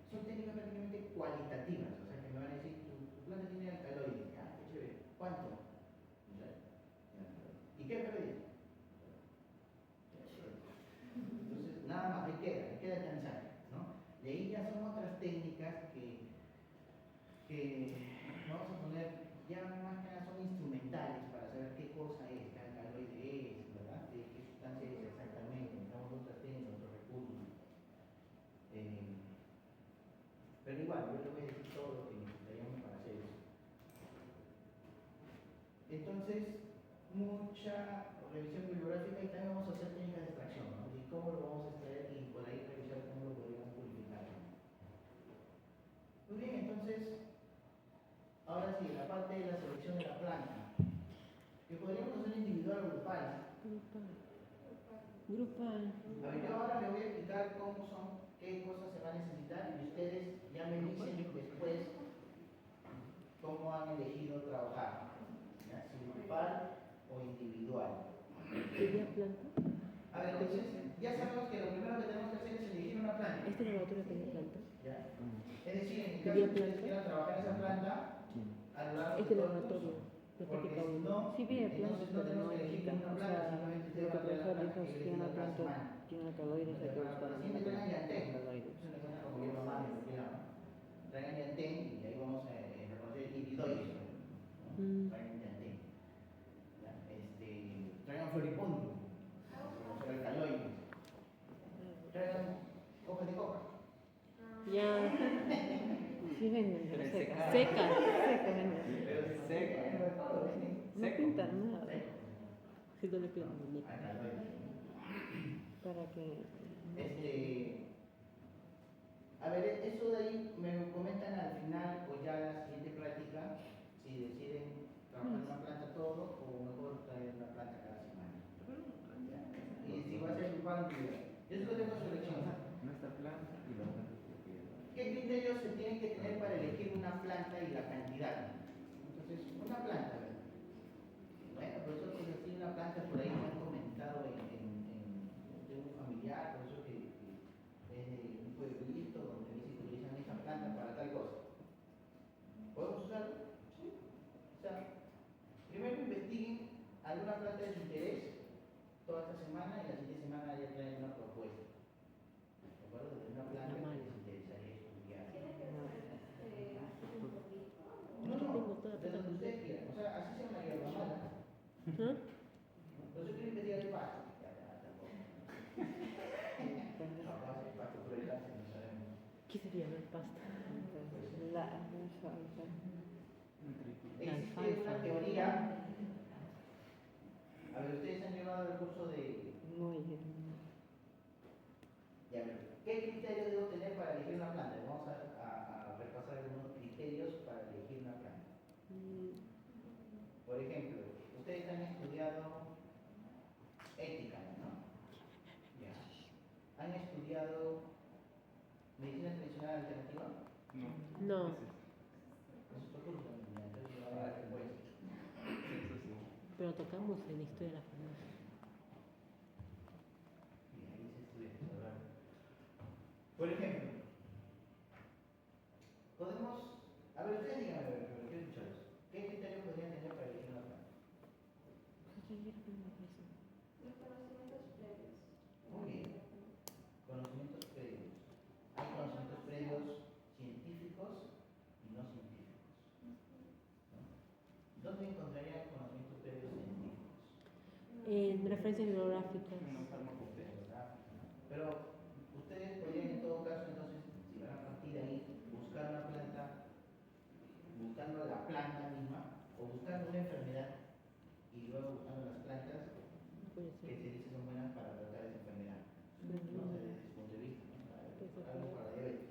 Son técnicas prácticamente cualitativas. O sea, que me van a decir, tu planta tiene alcaloides. Ah, qué chévere. ¿Cuánto? No sé. ¿Y qué alcaloides? Entonces, nada más, ahí queda el tamizaje, ¿no? De ahí ya son otras técnicas que vamos a poner, ya más que nada son instrumentales para saber qué cosa es, qué alcaloide es, ¿verdad? Qué sustancia es exactamente, necesitamos otras técnicas, otros recursos. Pero igual, yo les voy a decir todo lo que necesitaríamos para hacer eso. Entonces, mucha revisión bibliográfica y también vamos a hacer técnicas de extracción, ¿no? Y cómo lo vamos a extraer y por ahí revisar cómo lo podríamos purificar. Muy bien, entonces, ahora sí, la parte de la selección de la planta, que podríamos hacer individual o grupal. Grupal. A ver, yo ahora les voy a explicar cómo son, qué cosas se van a necesitar y ustedes ya me dicen después cómo han elegido trabajar, ¿ya? Si grupal o individual. ¿Sería planta? A ver, entonces, ya sabemos que lo primero que tenemos que hacer es elegir una planta. ¿Este laboratorio tenía planta? ¿Ya? Es decir, en el caso ¿Sería de que ustedes planta? quieran trabajar en esa planta, a lo largo Este de todo el laboratorio. curso. Lo Porque práctica si uno. no, Sí, vi planta, entonces no pero tenemos no que elegir indica. ninguna O planta, sea, simplemente usted lo va que a ver la profesor planta dijo, que si yo tiene una elegí cada planta, semana. tiene una caloides, hay que buscar La una siguiente traigan Yantén. caloides. Es una cosa como yo mamá me lo llama. Traigan Yantén y ahí vamos a reconocer el iridoides. Traigan Yantén. Traigan Floripundio. Reconocer alcaloides. Traigan hojas de coca. Ya. Sí, venden, Pero pero es seca. seca. Seca, seca venden. Pero Seco. No pintan nada. Si no le pintan bonito. Alcaloides. Para que. A ver, eso de ahí me lo comentan al final o ya en la siguiente práctica, si deciden trabajar en una planta todo o mejor traer una planta cada semana. ¿Ya? Y si va a ser grupal, yo se lo dejo a su elección. Nuestra planta y la planta que quiero. ¿Qué criterios se tienen que tener para elegir una planta y la cantidad? Entonces, una planta, ¿verdad? Bueno, por eso que así una planta por ahí me han comentado de un familiar, por eso que es de un pueblito donde dice que utilizan esa planta para tal cosa. ¿Podemos usarlo? Sí. O sea, primero investiguen alguna planta de su interés toda esta semana y la siguiente semana ya traen una propuesta. ¿De acuerdo? De una planta que les interesaría estudiar. No, Tengo toda de donde ustedes quieran. O sea, así se llama la mala. ¿Ah? Pero yo quiero investigar el pasto. Tampoco. Capaz el pasto por el cáncer, no sabemos. ¿Qué sería el pasta? La alfalfa. Existe una teoría. A ver, ustedes han llevado el curso de. Muy bien. Ya, a ver, ¿qué criterios debo tener para elegir una planta? Vamos a repasar algunos criterios para elegir una planta. Por ejemplo, ustedes han estudiado ética, ¿no? Ya. ¿Han estudiado medicina tradicional alternativa? No. Es otro curso, ya, entonces ahora después. Pero tocamos en la historia de la farmacia. Y ahí se estudia, ¿verdad? Por ejemplo, podemos. A ver, ustedes díganme, a ver, pero quiero escucharlos. ¿Qué criterios podrían tener para elegir una planta? Los conocimientos previos. Muy bien. Conocimientos previos. Hay conocimientos previos científicos y no científicos. ¿No? ¿Dónde encontrarían conocimientos previos científicos? En referencias bibliográficas. ¿Verdad? Pero ustedes podrían en todo caso entonces, si van a partir de ahí, buscar una planta, buscando la planta misma, o buscando una enfermedad y luego buscando las plantas Puede que ser. se dice son buenas para tratar esa enfermedad. No sé, desde su punto de vista, ¿no? Algo para diabetes.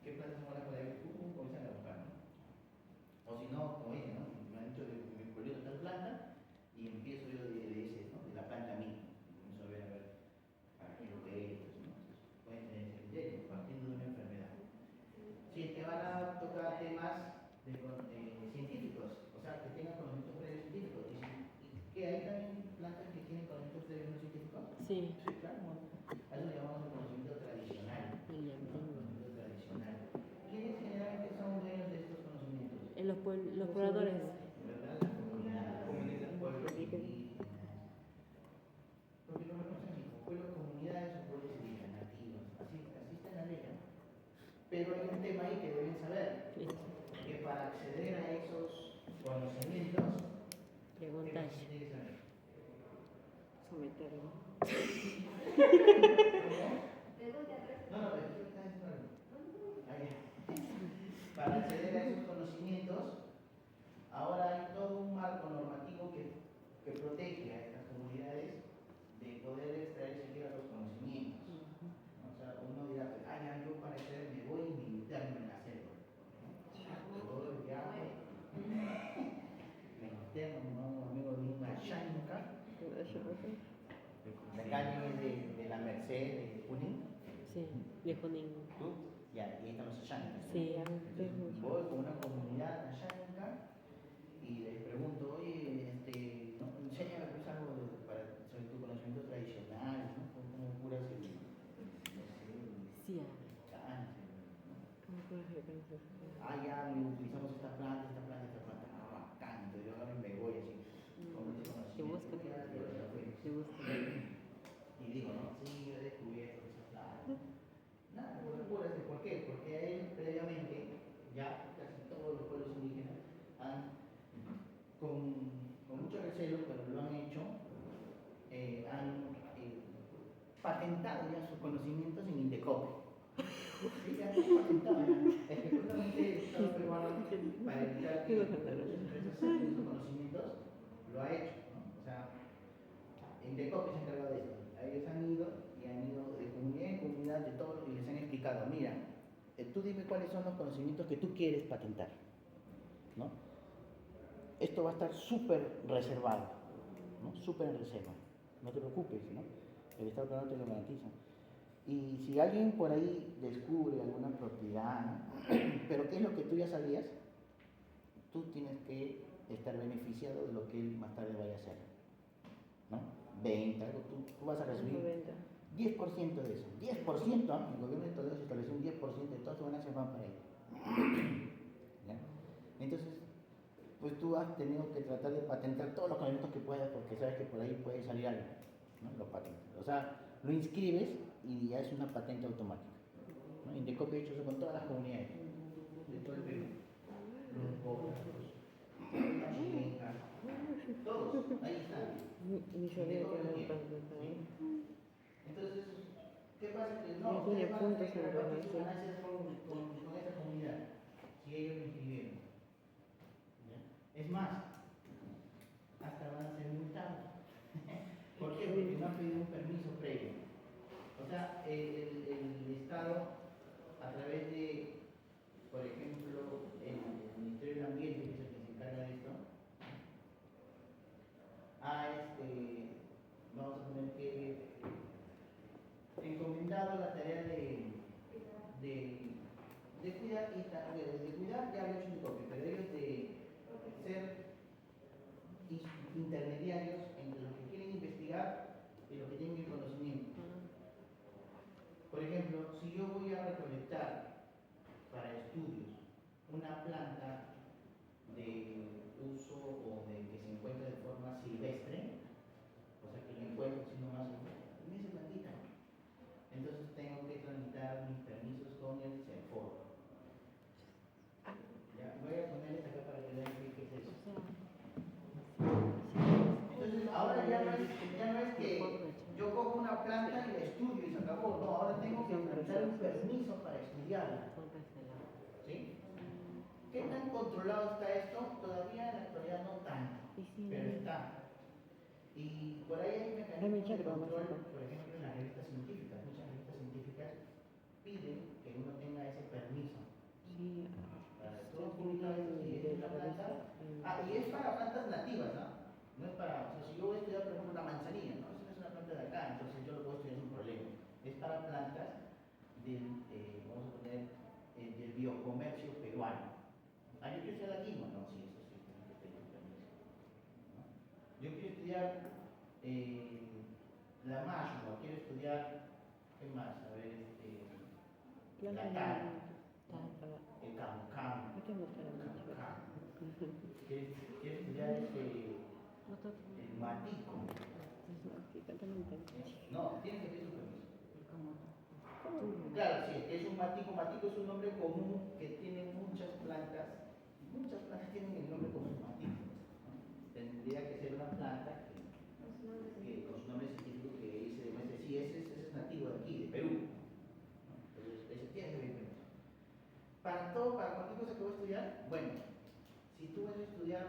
¿Qué plantas son buenas para diabetes? Comienzan a buscar, ¿no? O si no, como dicen, ¿no? Me han dicho que mi pueblito tal planta y empiezo yo de ese, ¿no? De la planta misma. Comienzo a ver para qué lo que es, ¿no? Entonces, pueden tener ese criterio, partiendo de una enfermedad. Si es que van a tocar temas científicos, o sea, que tengan conocimientos previos científicos, y que hay también plantas que tienen conocimientos previos no científicos. Sí. Sí, claro. A eso le llamamos el conocimiento tradicional. Conocimiento tradicional. ¿Quiénes generalmente son dueños de estos conocimientos? Los pobladores. ¿Verdad? La comunidad, pueblos indígenas. Porque lo reconocen como pueblos, comunidades o pueblos indígenas, nativos. Así está en la ley, ¿no? Pero hay un tema ahí que deben saber. Sí. Que para para acceder a esos conocimientos, ¿qué Preguntas. más tiene que saber? Someterlo. No, no, pero ¿qué estás diciendo? Ah, ya. Para acceder a esos conocimientos, ahora hay todo un marco normativo que protege a estas comunidades de poder extraer siquiera los conocimientos. ¿No? O sea, uno dirá, ah, ya, yo para acceder me voy y me interno en la selva. Todo el viaje, me interno, ¿no? Un amigo de una Shanka, la calle de la Merced, de Junín. Sí, de Junín. ¿Tú? Ya, y ahí estamos en Shanka. Sí. Voy con una comunidad a Shanka y les pregunto, oye, ¿no? Enséñame pues algo sobre tu conocimiento tradicional, ¿no? ¿Cómo curas el Sí. cáncer? ¿No? ¿Cómo puedes reconocer? Ah, ya, utilizamos esta planta, esta planta, esta planta. Ah, bacán, entonces yo ahora me voy así. Con ese Te conocimiento. busca. Ya, ya fue. Te busca. Y digo, ¿no? Sí, yo he descubierto esa planta. Nada, no me acuerdo de por qué. Porque él previamente, ya casi todos los pueblos indígenas han, con mucho recelo, pero lo han hecho, han patentado ya sus conocimientos en Indecopi. Sí, ya han patentado. Es que justamente el Estado peruano, para evitar que las empresas saquen sus conocimientos, lo ha hecho, ¿no? O sea, Indecopi se ha encargado de esto. Ellos han ido y han ido de comunidad en comunidad de todos y les han explicado, mira, tú dime cuáles son los conocimientos que tú quieres patentar, ¿no? Esto va a estar súper reservado, ¿no? Súper en reserva. No te preocupes, ¿no? El Estado peruano te lo garantiza. Y si alguien por ahí descubre alguna propiedad, ¿no? Pero ¿qué es lo que tú ya sabías? Tú tienes que estar beneficiado de lo que él más tarde vaya a hacer, ¿no? Venta, tú vas a recibir 10% de eso. 10%, ¿no? El gobierno de Toledo se estableció un 10% de todas tus ganancias van para él. ¿Ya? Entonces, pues tú has tenido que tratar de patentar todos los conocimientos que puedas porque sabes que por ahí puede salir algo, ¿no? Lo patentas. O sea, lo inscribes y ya es una patente automática, ¿no? Indecopi ha hecho eso con todas las comunidades de todo el Perú. Los pobres, la chilenca, todos, ahí están. Ni sabía que era tanto. Entonces, ¿qué pasa? Que Ya no, tiene ustedes van a puntos tener que en repartir sus relación. ganancias con esa comunidad, si ellos lo inscribieron. ¿Ya? Es más, hasta van a ser multados. ¿Por qué? Porque no han pedido un permiso previo. O sea, el Estado, a través de, por ejemplo, el Ministerio del Ambiente, que es el que se encarga de esto, vamos a tener que encomendado la tarea de cuidar, de cuidar, ya lo he hecho en copia, pero ellos de ser intermediarios entre los que quieren investigar y los que tienen el conocimiento. Por ejemplo, si yo voy a recolectar para estudios una planta de uso o de que se encuentra de forma silvestre, o sea que la encuentro sino más en esa plantita, entonces tengo que tramitar mis permisos con el CENFOR. Ya, voy a ponerles acá para que vean qué es eso. Entonces ahora ya no es que yo cojo una planta y la estudio y se acabó. No, ahora tengo que tramitar un permiso para estudiarla. ¿Sí? ¿Qué tan controlado está esto? Todavía en la actualidad no tanto, pero está. Y por ahí hay mecanismos de control, por ejemplo en las revistas científicas. Muchas revistas científicas piden que uno tenga ese permiso. Sí, Para todo publicado si es una planta. Y es para plantas nativas, ¿no? No es para, o sea, si yo voy a estudiar, por ejemplo, una manzanilla, ¿no? Esa no es una planta de acá, entonces yo lo puedo estudiar sin problema. Es para plantas del, vamos a poner, del biocomercio peruano. Yo quiero estudiar la quinoa, no, sí, eso sí, tengo que pedir un permiso, ¿no? Yo quiero estudiar la mashua, quiero estudiar, ¿qué más? A ver, la tara, el camucam, quiero estudiar el matico. No, tienes que pedir un permiso. Claro, sí, es un matico. Matico es un nombre común que tiene muchas plantas Muchas plantas tienen el nombre como científico, ¿no? Tendría que ser una planta que con su nombre científico que dice, sí, ese es nativo de aquí, de Perú, ¿no? Entonces, ese tiene que ver. Para todo, para cualquier cosa que voy a estudiar, bueno, si tú vas a estudiar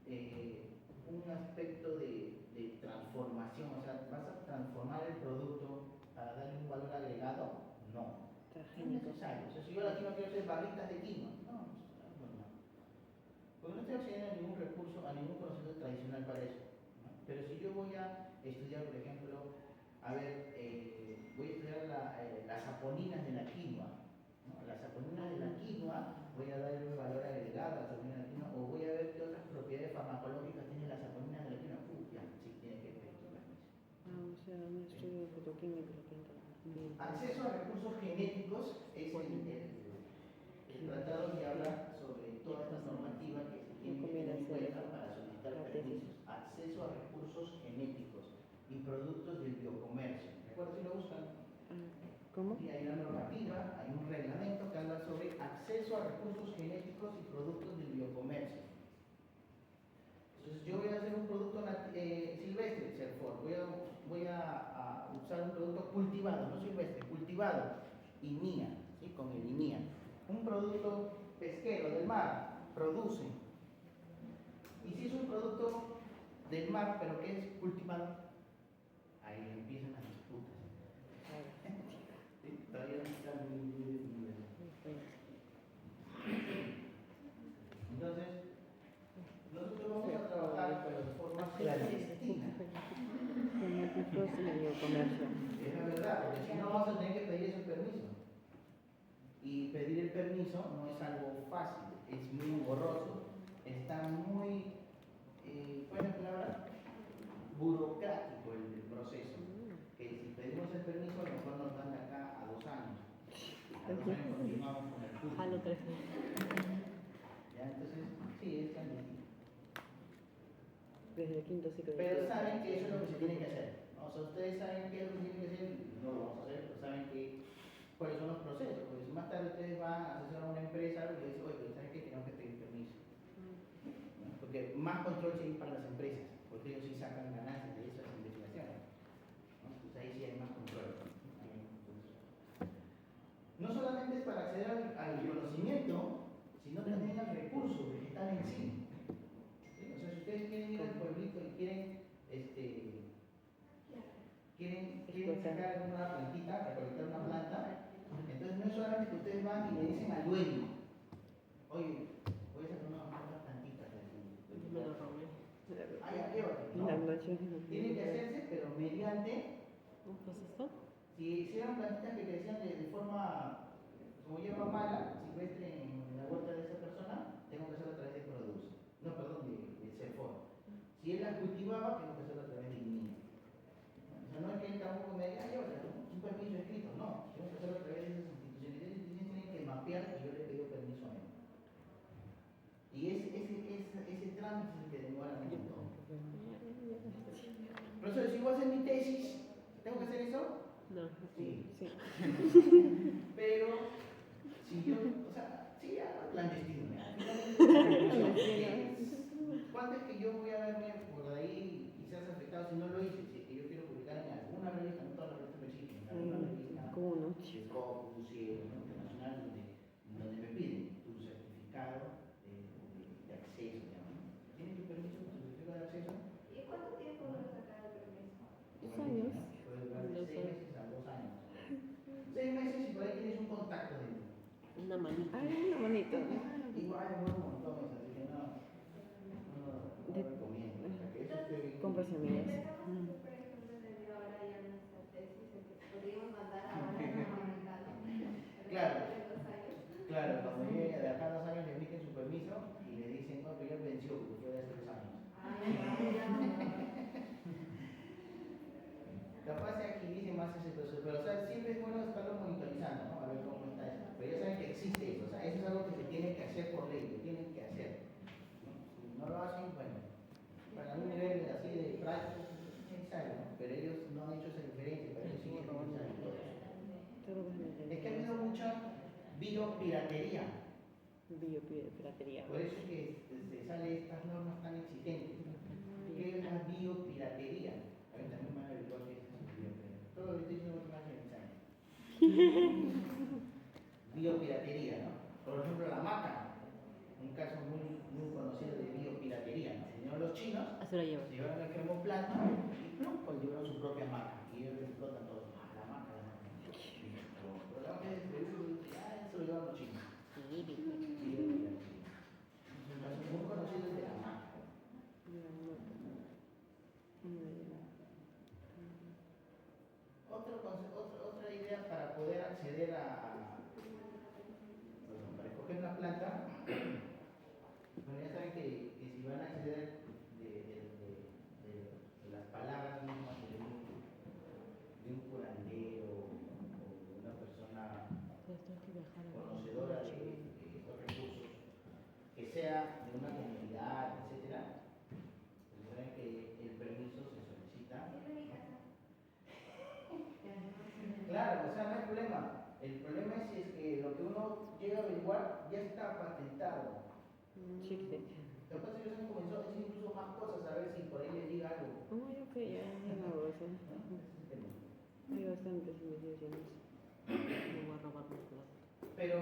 un aspecto de transformación, o sea, vas a transformar el producto para darle un valor agregado, no. No es necesario. O sea, si yo aquí no quiero hacer barritas de quinoa, no, no. Porque no estoy accediendo a ningún recurso, a ningún conocimiento tradicional para eso, ¿no? Pero si yo voy a estudiar, por ejemplo, a ver, voy a estudiar las saponinas de la quinoa, ¿no? Las saponinas de la quinoa, voy a darle un valor agregado a la saponina de la quinoa, o voy a ver qué otras propiedades farmacológicas tienen las saponinas de la quinoa. Ya, sí, tiene que ver con las mismas. O sea, un estudio de fotoquímica lo pinta. Acceso a recursos genéticos es el tratado que habla sobre toda esta normativa que se tiene que tener en cuenta para solicitar permisos. Acceso a recursos genéticos y productos del biocomercio. ¿Recuerdan si lo buscan? ¿Cómo? Y hay una normativa, hay un reglamento que habla sobre acceso a recursos genéticos y productos del biocomercio. Entonces yo voy a hacer un producto silvestre, Serfor, voy a usar un producto cultivado, no silvestre, cultivado, INIA, ¿sí? Con el INIA. Un producto pesquero del mar, produce. Y si es un producto del mar, pero que es cultivado, ahí empiezan las disputas. ¿Sí? Todavía no está muy. Entonces, nosotros vamos a trabajar pero de forma clandestina. Genéticos y biocomercio. Es la verdad, porque si no vamos a tener que pedir ese permiso. Y pedir el permiso no es algo fácil, es muy engorroso, está muy, ¿cuál es la palabra? Burocrático el proceso. Que si pedimos el permiso, a lo mejor nos dan de acá a 2 años. A 2 años continuamos con el curso. Jalo 3 meses. ¿Ya? Entonces, sí, es clandestino. Desde el quinto ciclo. Pero saben que eso es lo que se tiene que hacer, ¿no? O sea, ustedes saben qué es lo que tienen que hacer, no lo vamos a hacer, pero saben cuáles son los procesos. Porque si más tarde ustedes van a asesorar a una empresa y le dicen, oye, pero ¿saben qué? Tenemos que pedir permiso, ¿no? Porque más control se hay para las empresas, porque ellos sí sacan ganancias de esas investigaciones, ¿no? Entonces ahí sí hay más control. No solamente es para acceder al conocimiento, sino también al recurso vegetal en sí. ¿Sí? O sea, si ustedes quieren ir al pueblito y quieren sacar una plantita, recolectar una planta, entonces no es solamente que ustedes van y le dicen al dueño, oye, voy a sacar unas plantitas de aquí. Me lo robé. Ah, ya, llévate. No. Las noches. Tiene que hacerse, pero mediante, ¿Un proceso? si eran plantitas que crecían de forma, como hierba mala, silvestre en la huerta de esa persona, tengo que hacerlo a través de Produce. No, perdón, de Serfor. Si él las cultivaba, tengo que hacerlo a través de INIA. O sea, no es que él tampoco me diga, un permiso escrito, no, tengo que hacerlo a través de esas instituciones. Esas instituciones tienen que mapear y yo le pido permiso a él. Y ese trámite es el que demora mucho. Profesor, si voy a hacer mi tesis, ¿tengo que hacer eso? No. Sí. Sí. Pero, si yo, o sea, sí, algo clandestino. ¿Cuánto es que yo voy a verme por ahí quizás afectado si no lo hice? Si es que yo quiero publicar en alguna revista, no todas las revistas me exigen, en alguna revista Algunos. de Scopus y internacional donde me piden tu certificado de acceso, digamos. ¿Tienes tu permiso, tu certificado de acceso? ¿Y cuánto tiempo vas a sacar el permiso? 2 años. Puede durar de 6 meses a 2 años. 6 meses y por ahí tienes un contacto dentro. Una manita. Ay, una manita. Igual demora un montón, así que no recomiendo. O sea, que eso esté bien. Compras semillas. Empezamos, por ejemplo, en el de ahora ya nuestra tesis, en que podríamos mandar ahora a americano. Claro. En 2 años. Claro, cuando llegue de acá a 2 años le emiten su permiso y le dicen, no, pero ya venció, porque fue de hace 2 años. Capaz se agilice más ese proceso, pero o sea, siempre es bueno estarlo monitorizando, ¿no? A ver cómo está eso. Pero ya saben que existe eso, o sea, eso es algo que se tiene que hacer por ley, lo tienen que hacer, ¿no? Si no lo hacen, bueno, para un nivel así de práctico es necesario, ¿no? Pero ellos no han hecho esa diferencia, para ellos sí es necesario todo eso. Es que ha habido mucha biopiratería. Biopiratería. Por eso es que se salen estas normas tan exigentes. ¿Qué es la biopiratería? A ver, también van a averiguar qué es biopiratería. Todo lo que estoy diciendo más de examen. Biopiratería, ¿no? Por ejemplo, la maca, un caso muy conocido de biopiratería, ¿no? Vinieron los chinos, Así lo llevo. se llevaron el germoplano y ¡plum! Pues llevaron su propia maca. Y ellos explotan todo. Ah, la maca, la maca. Pero la maca es eso lo llevan los chinos. Biopiratería. Es un caso muy conocido de la maca. Otra idea para poder acceder para escoger una planta, bueno, ya saben que si van a acceder de las palabras mismas de un curandero o de una persona conocedora de estos recursos, que sea de una comunidad, etcétera, pues saben que el permiso se solicita. Claro, o sea, no hay problema. El problema es si es que lo que uno llega a averiguar ya está patentado. Sí, sí. Lo que pasa es que ellos han comenzado a decir incluso más cosas, a ver si por ahí les diga algo. Yo que ya no lo sé. Hay bastantes investigaciones. Me voy a robar más plata. Pero,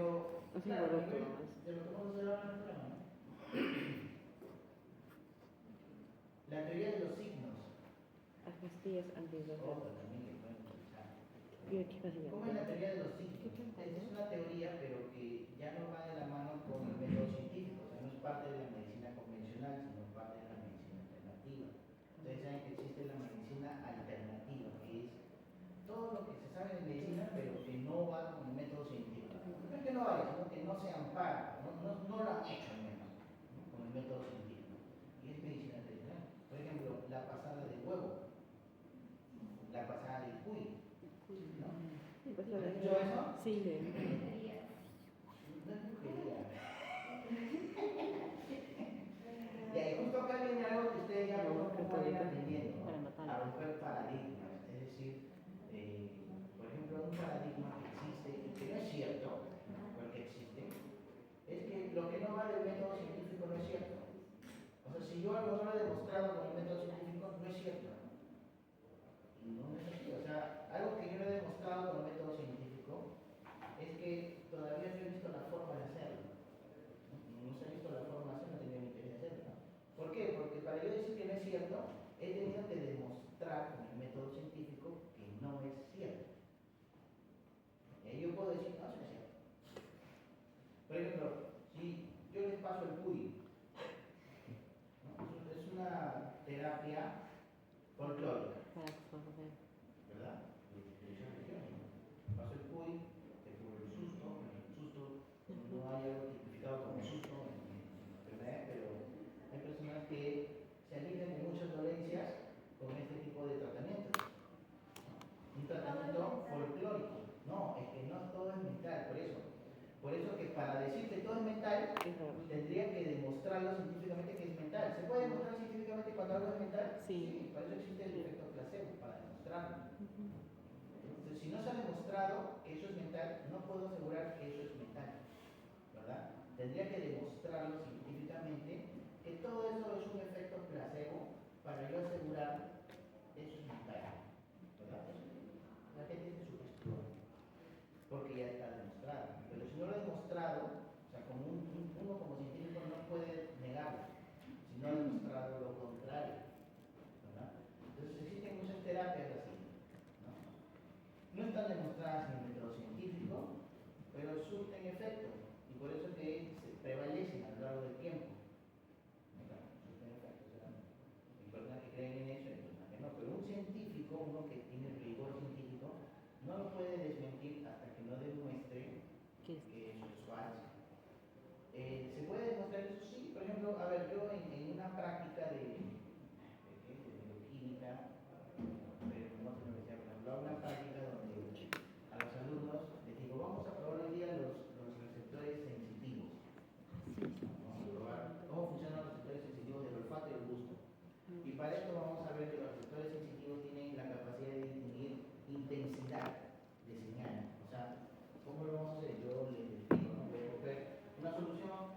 Así claro, lo de veo lo más. que vamos a hacer ahora no es problema, ¿no? La teoría de los signos. Las pastillas antiguas. Otra también que pueden utilizar. Bioquímica se ¿Cómo es llama. la teoría de los signos? Es una teoría, pero que ya no va de la mano con el método científico, o sea, no es parte de la medicina convencional, sino parte de la medicina alternativa. Ustedes saben que existe la medicina alternativa, que es todo lo que se sabe de medicina, pero que no va con el método científico. No es que no vaya, sino que no se ampara, no lo han hecho al menos, ¿no? Con el método científico. Y es medicina tradicional. Por ejemplo, la pasada del huevo, la pasada del cuy, ¿no? Pues ¿Has escuchado eso? Sí. No es brujería. Ya, y justo acá viene algo que ustedes ya poco a poco van aprendiendo, ¿no? Para matarlo. A romper paradigmas. Es decir, por ejemplo, un paradigma que existe y que no es cierto, porque existe, es que lo que no va del método científico no es cierto. O sea, si yo algo no lo he demostrado con el método científico, no es cierto. No es así. O sea, algo que yo no he demostrado con el método científico es que todavía no he visto la forma de hacerlo. No se ha visto la forma de hacerlo, no he tenido interés de hacerlo. ¿Por qué? Porque para yo decir que no es cierto, he tenido que demostrar con el método científico que no es cierto. Y ahí yo puedo decir, no, eso es cierto. Por ejemplo, si yo les paso el PUI, ¿no? Es una terapia folclórica, Para que pueda ver. ¿verdad? Paso el PUI, te cubre el susto no hay algo tipificado como susto en la enfermedad, pero hay personas que se alivian de muchas dolencias con este tipo de tratamientos. Un tratamiento folclórico. No, es que no todo es mental, por eso. Por eso que para decir que todo es mental, tendría que demostrarlo científicamente que es mental. ¿Se puede demostrar científicamente cuando algo es mental? Sí. Por eso existe el efecto placebo, para demostrarlo. Entonces, si no se ha demostrado que eso es mental, no puedo asegurar que eso es mental, ¿verdad? Tendría que demostrarlo científicamente que todo eso es un efecto placebo para yo asegurar que eso es mental, ¿verdad? La gente se sugestiona porque ya está demostrado. Pero si no lo he demostrado, o sea, como uno como científico no puede negarlo, si no ha demostrado lo contrario, ¿verdad? Entonces existen muchas terapias así, ¿no? No están demostradas en el método científico, pero surten efecto, y por eso que se prevalecen a lo largo del tiempo, ¿verdad? Surten efecto, o sea, hay personas que creen en eso y hay personas que no, pero un científico, uno que tiene rigor científico, no lo puede desmentir hasta que no demuestre ¿Qué es? que eso es falso. ¿Se puede demostrar eso? Sí. Por ejemplo, a ver, yo en una práctica de bioquímica, pero no sé lo que sea, por ejemplo, hago una práctica donde a los alumnos les digo, vamos a probar hoy día los receptores sensitivos. Vamos a probar cómo funcionan los receptores sensitivos del olfato y el gusto. Y para esto vamos a ver que los receptores sensitivos tienen la capacidad de distinguir intensidad de señal. O sea, ¿cómo lo vamos a hacer? Yo les explico, ¿no? Voy a coger una solución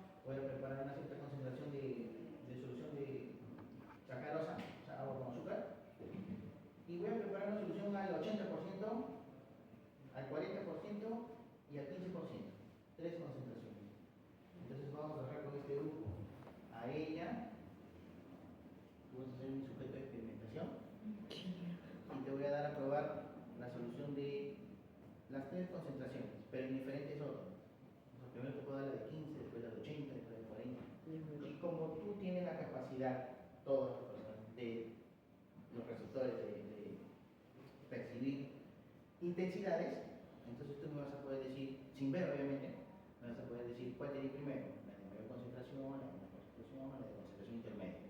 densidades, entonces tú me vas a poder decir, sin ver obviamente, me vas a poder decir cuál te di primero, la de mayor concentración, la de menor concentración, la de concentración intermedia.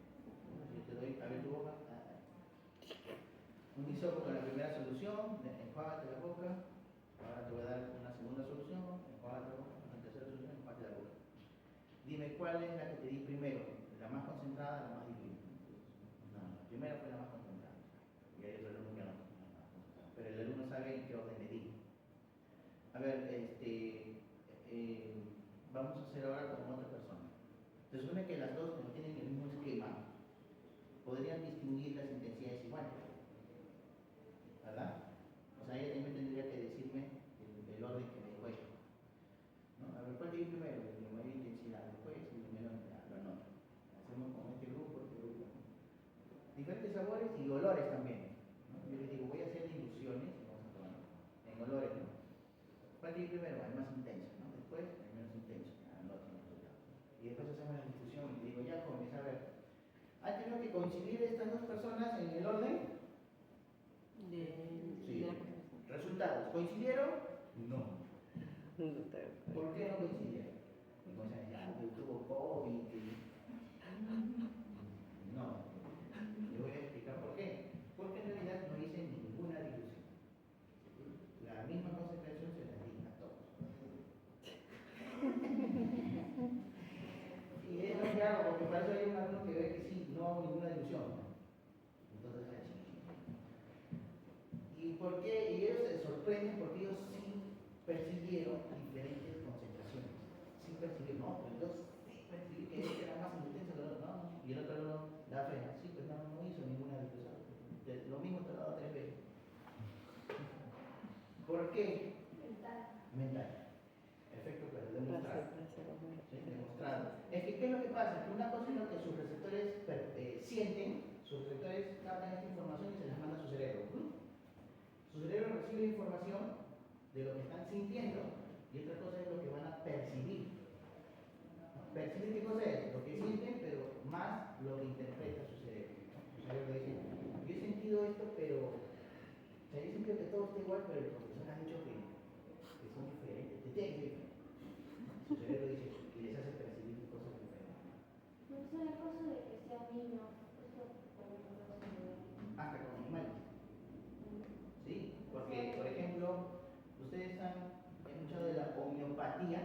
Yo te doy, abre tu boca, un hisopo con la primera solución, enjuágate la boca, ahora te voy a dar una segunda solución, enjuágate la boca, una tercera solución, enjuágate la boca. Dime cuál es la que te di primero, la más concentrada, la más diluida. No, la primera fue la más concentrada. Y ahí el alumno que no, pero el alumno sabe en qué orden le di. A ver, vamos a hacer ahora con otra persona. Se supone que las dos, como tienen el mismo esquema, podrían distinguir las intensidades iguales, ¿verdad? O sea, ella también tendría que decirme el orden que me dijo ella, ¿no? A ver, ¿cuál te di primero? El de mayor intensidad, después el de menor intensidad, lo anoto. Hacemos con este grupo, diferentes sabores y olores también, ¿no? Yo les digo, voy a hacer ilusiones, vamos a tomar en olores, ¿no? ¿Cuál te di primero? El más intenso, ¿no? Después el menos intenso, anoto en otro lado. Y después hacemos la discusión y te digo, ya comienza a ver. ¿Han tenido que coincidir estas dos personas en el orden? Sí. de la conversación. ¿Resultados? ¿Coincidieron? No. No te ¿Por qué no coincidieron? Entonces, ya, que tuvo COVID. No. Le voy a explicar por qué. Porque en realidad no hice ninguna dilución. La misma concentración se la di a todos. Y es lo que hago, porque para eso hay un alumno que ve que sí, no hago ninguna dilución. Entonces, así. ¿Y por qué? Y ellos se sorprenden porque ellos sí percibieron diferentes concentraciones. Sí percibieron, no, pero yo sí percibí que este era más intenso que el otro, no. Y el otro no da fe, sí, pues no hizo ninguna dilución. Lo mismo te lo he dado 3 veces. ¿Por qué? Mental. Efecto claro, demostrado. ¿Sí? Demostrado. Es que, ¿qué es lo que pasa? Que una cosa es lo que sus receptores sienten, sus receptores captan esta información y se las manda a su cerebro. Su cerebro recibe información de lo que están sintiendo y otra cosa es lo que van a percibir. ¿Percibir qué cosa es? Lo que sienten, pero más lo que interpreta su cerebro. Su cerebro dice, yo he sentido esto, pero o sea, yo he sentido que todo está igual, pero el profesor ha dicho que son diferentes, que tienen que ser diferentes. Su cerebro dice y les hace percibir cosas diferentes. No es una cosa de que sea niño, eso también me pasa. Hasta con animales. ¿Sí? Porque, por ejemplo, ustedes han escuchado de la homeopatía.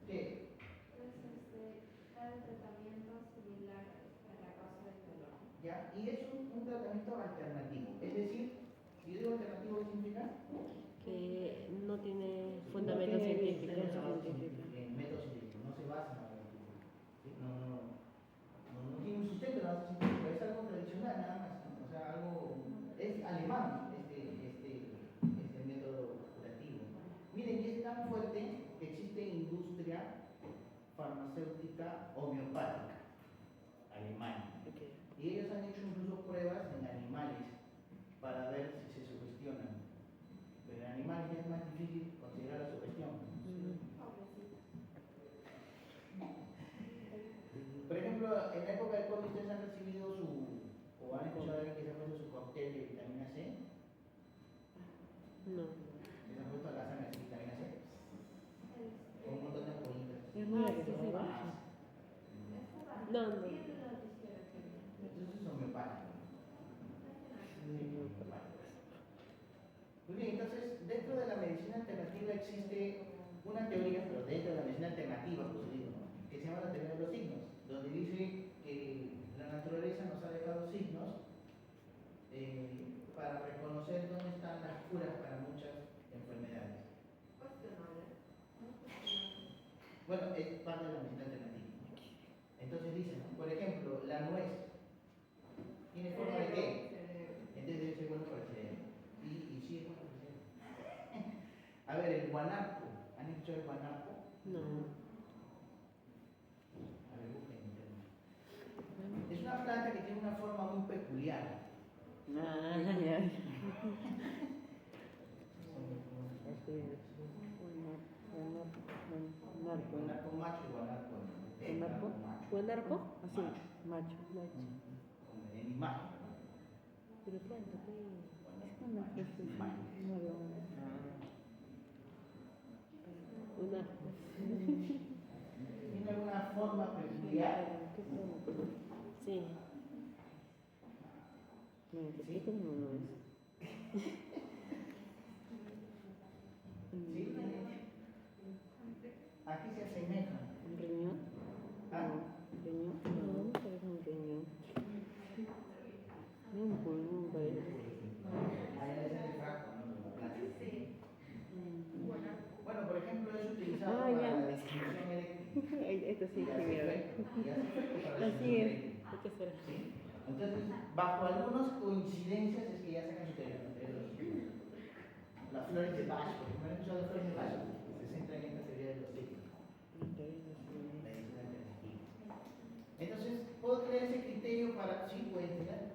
¿Qué? Cada tratamiento similar a la causa del dolor. ¿Ya? Y es un tratamiento alternativo. Es decir, si yo digo alternativo, ¿qué significa? Que no tiene No fundamento tiene científico. En métodos científicos, no se basa ¿sí? No tiene un sustento, no científico, es algo tradicional nada más, ¿no? O sea, algo, es alemán este método curativo. Miren, y es tan fuerte que existe industria farmacéutica homeopática alemana. Okay. Y ellos han hecho incluso pruebas en animales para ver si se sugestionan. Pero en animales ya es más difícil considerar la sugestión. Por ejemplo, en la época del COVID, ¿ustedes han recibido o han escuchado a alguien que se ha puesto su cóctel de vitamina C? No. ¿Que se han puesto la sangre de vitamina C? Con un montón de ampollitas. Es muy Ah, sí, sí. agradable. No, no. Entonces es homeopático. Muy bien, entonces dentro de la medicina alternativa existe una teoría, pero dentro de la medicina alternativa, pues digo, ¿no? Que se llama la teoría de los signos, donde dice que la naturaleza nos ha dejado signos para reconocer dónde están las curas para muchas enfermedades. Bueno, es parte de la medicina alternativa. Entonces dice, ¿no? Por ejemplo, la nuez tiene forma de qué? Entonces debe ser bueno para el cerebro. Y sí es bueno para el cerebro. A ver, el guanaco. ¿Han escuchado el guanaco? No. A ver, busquen en internet. Es una planta que tiene una forma muy peculiar. Ah, ya. Así es. Narco. Guanaco macho y guanaco hembra. ¿Guanaco? Macho. ¿Guanaco? Así, Macho. macho. Macho. En imagen, ¿no? Pero planta, ¿qué? Guanaco. Una clase. Una. ¿Tiene alguna forma peculiar? ¿Qué forma? Sí. Me explico cómo no es. ¿Sí? Aquí se asemeja. ¿Un riñón? ¿Ah? No, riñón. No, no parece un riñón. Ni un pulmón parece. Ahí es el frasco, ¿no? De la planta. Bueno, por ejemplo, es utilizado Ah, para ya. la distribución eléctrica. Esto sí, Y sí, hace mira. efecto, y hace efecto para la Así distribución es. eléctrica. Hay que hacer. ¿Sí? Entonces, bajo algunas coincidencias es que ya sacan su teoría. Las flores de Bach, por ejemplo, han usado flores de Bach, se centran en esta teoría de los ciclos, medicina alternativa. Entonces, ¿puedo tener ese criterio para, sí, pueden tener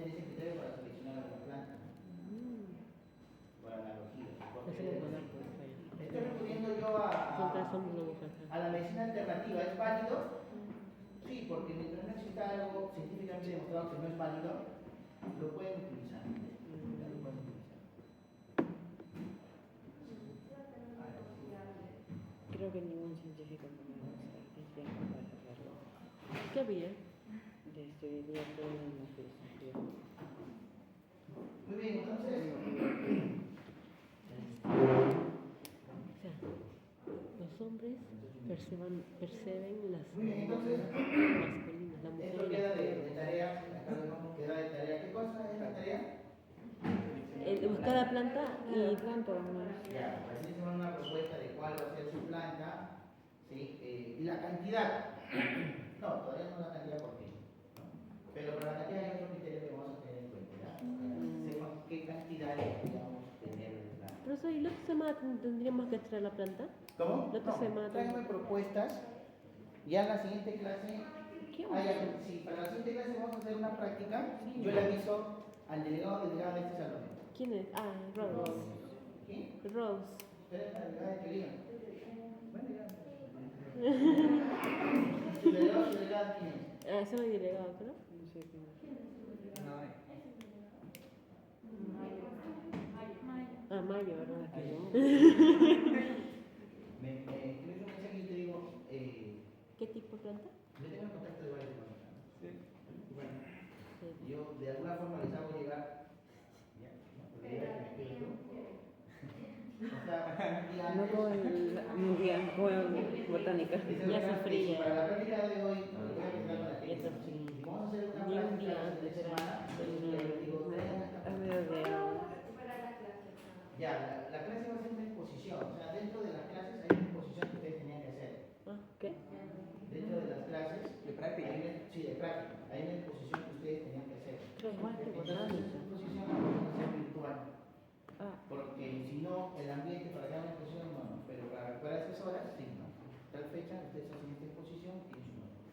ese criterio para seleccionar alguna planta, por analogía. Eso es buena cosa. Estoy recurriendo yo Son tres hombres y una mujer. a la medicina alternativa. ¿Es válido? Sí, porque mientras no exista algo científicamente demostrado que no es válido, lo pueden utilizar. Lo pueden utilizar. Creo que ningún científico no me gusta. Es tiempo para hacerlo. Qué bien. Decidiría todo en la filosofía. Muy bien, entonces, O sea, los hombres perciben las muy bien, entonces, masculinas, la mujer esto y queda la de tarea. Acá lo vemos, queda de tarea. ¿Qué cosa es la tarea? buscar la planta Y y planta nomás. Ya, así se una propuesta de cuál va a ser su planta, ¿sí? Y la cantidad. No, todavía no la cantidad porque ¿no? Pero para la cantidad hay otro criterio que vamos a tener en cuenta, ¿ya? Sepan qué cantidad podríamos tener de planta. Profesor, ¿y la otra semana tendríamos que traer la planta? ¿Cómo? La otra semana tráigame propuestas. Ya en la siguiente clase, ¿Qué si para la siguiente clase vamos a hacer una práctica, yo le aviso al delegado de este salón. ¿Quién es? Ah, Rose. ¿Quién? Rose. Usted es la delegada de teoría. Bueno, ya. ¿Su delegada quién es? Ah, soy delegado, ¿no? No sé qué. No, Ah, Mayo, ¿verdad? Ahí. Me escribes un mensaje y te digo, ¿Qué tipo de planta? yo tengo el contacto de varios personas. sí. Bueno, Sí. yo de alguna forma les hago llegar, ya, ¿no? Porque ya que me escribes tú. O sea, un día No antes. como un día como botánica. Ya se fría. Para la práctica de hoy, voy a empezar con la Ya se técnica. fría. Si vamos a hacer una Ni un práctica día de antes. semana, entonces ya les digo, traigan esta A mediodía. Ya, la clase va a ser una exposición, o sea, dentro de las clases hay una exposición que ustedes tenían que hacer. Ah, ¿qué? Dentro de las clases, De práctica. sí, de práctica, hay una exposición que ustedes tenían que hacer. Pero igual que Esa botánica. exposición la vamos a hacer virtual, Ah, porque si no, el ambiente para hacer una exposición no, pero para esas horas sí, ¿no? Tal fecha, ustedes hacen esta exposición y en su nombre.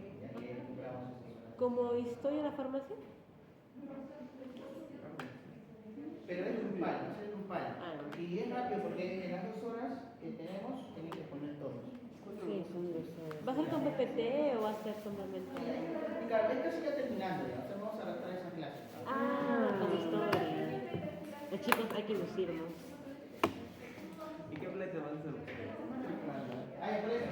Y aquí recuperamos estas horas. ¿Como historia de la farmacia? Pero es grupal, es grupal. Ah. Y es rápido porque en las 2 horas que tenemos tienen que poner todos. sí, son 2 horas. ¿Va a ser con PPT o va a ser complemento? Y claro, es casi ya terminando ya, o sea, vamos a adaptar esa clase. Ah, con historia. Los chicos hay que lucirnos. ¿Y qué plata van a hacer? Ah, ya, por eso.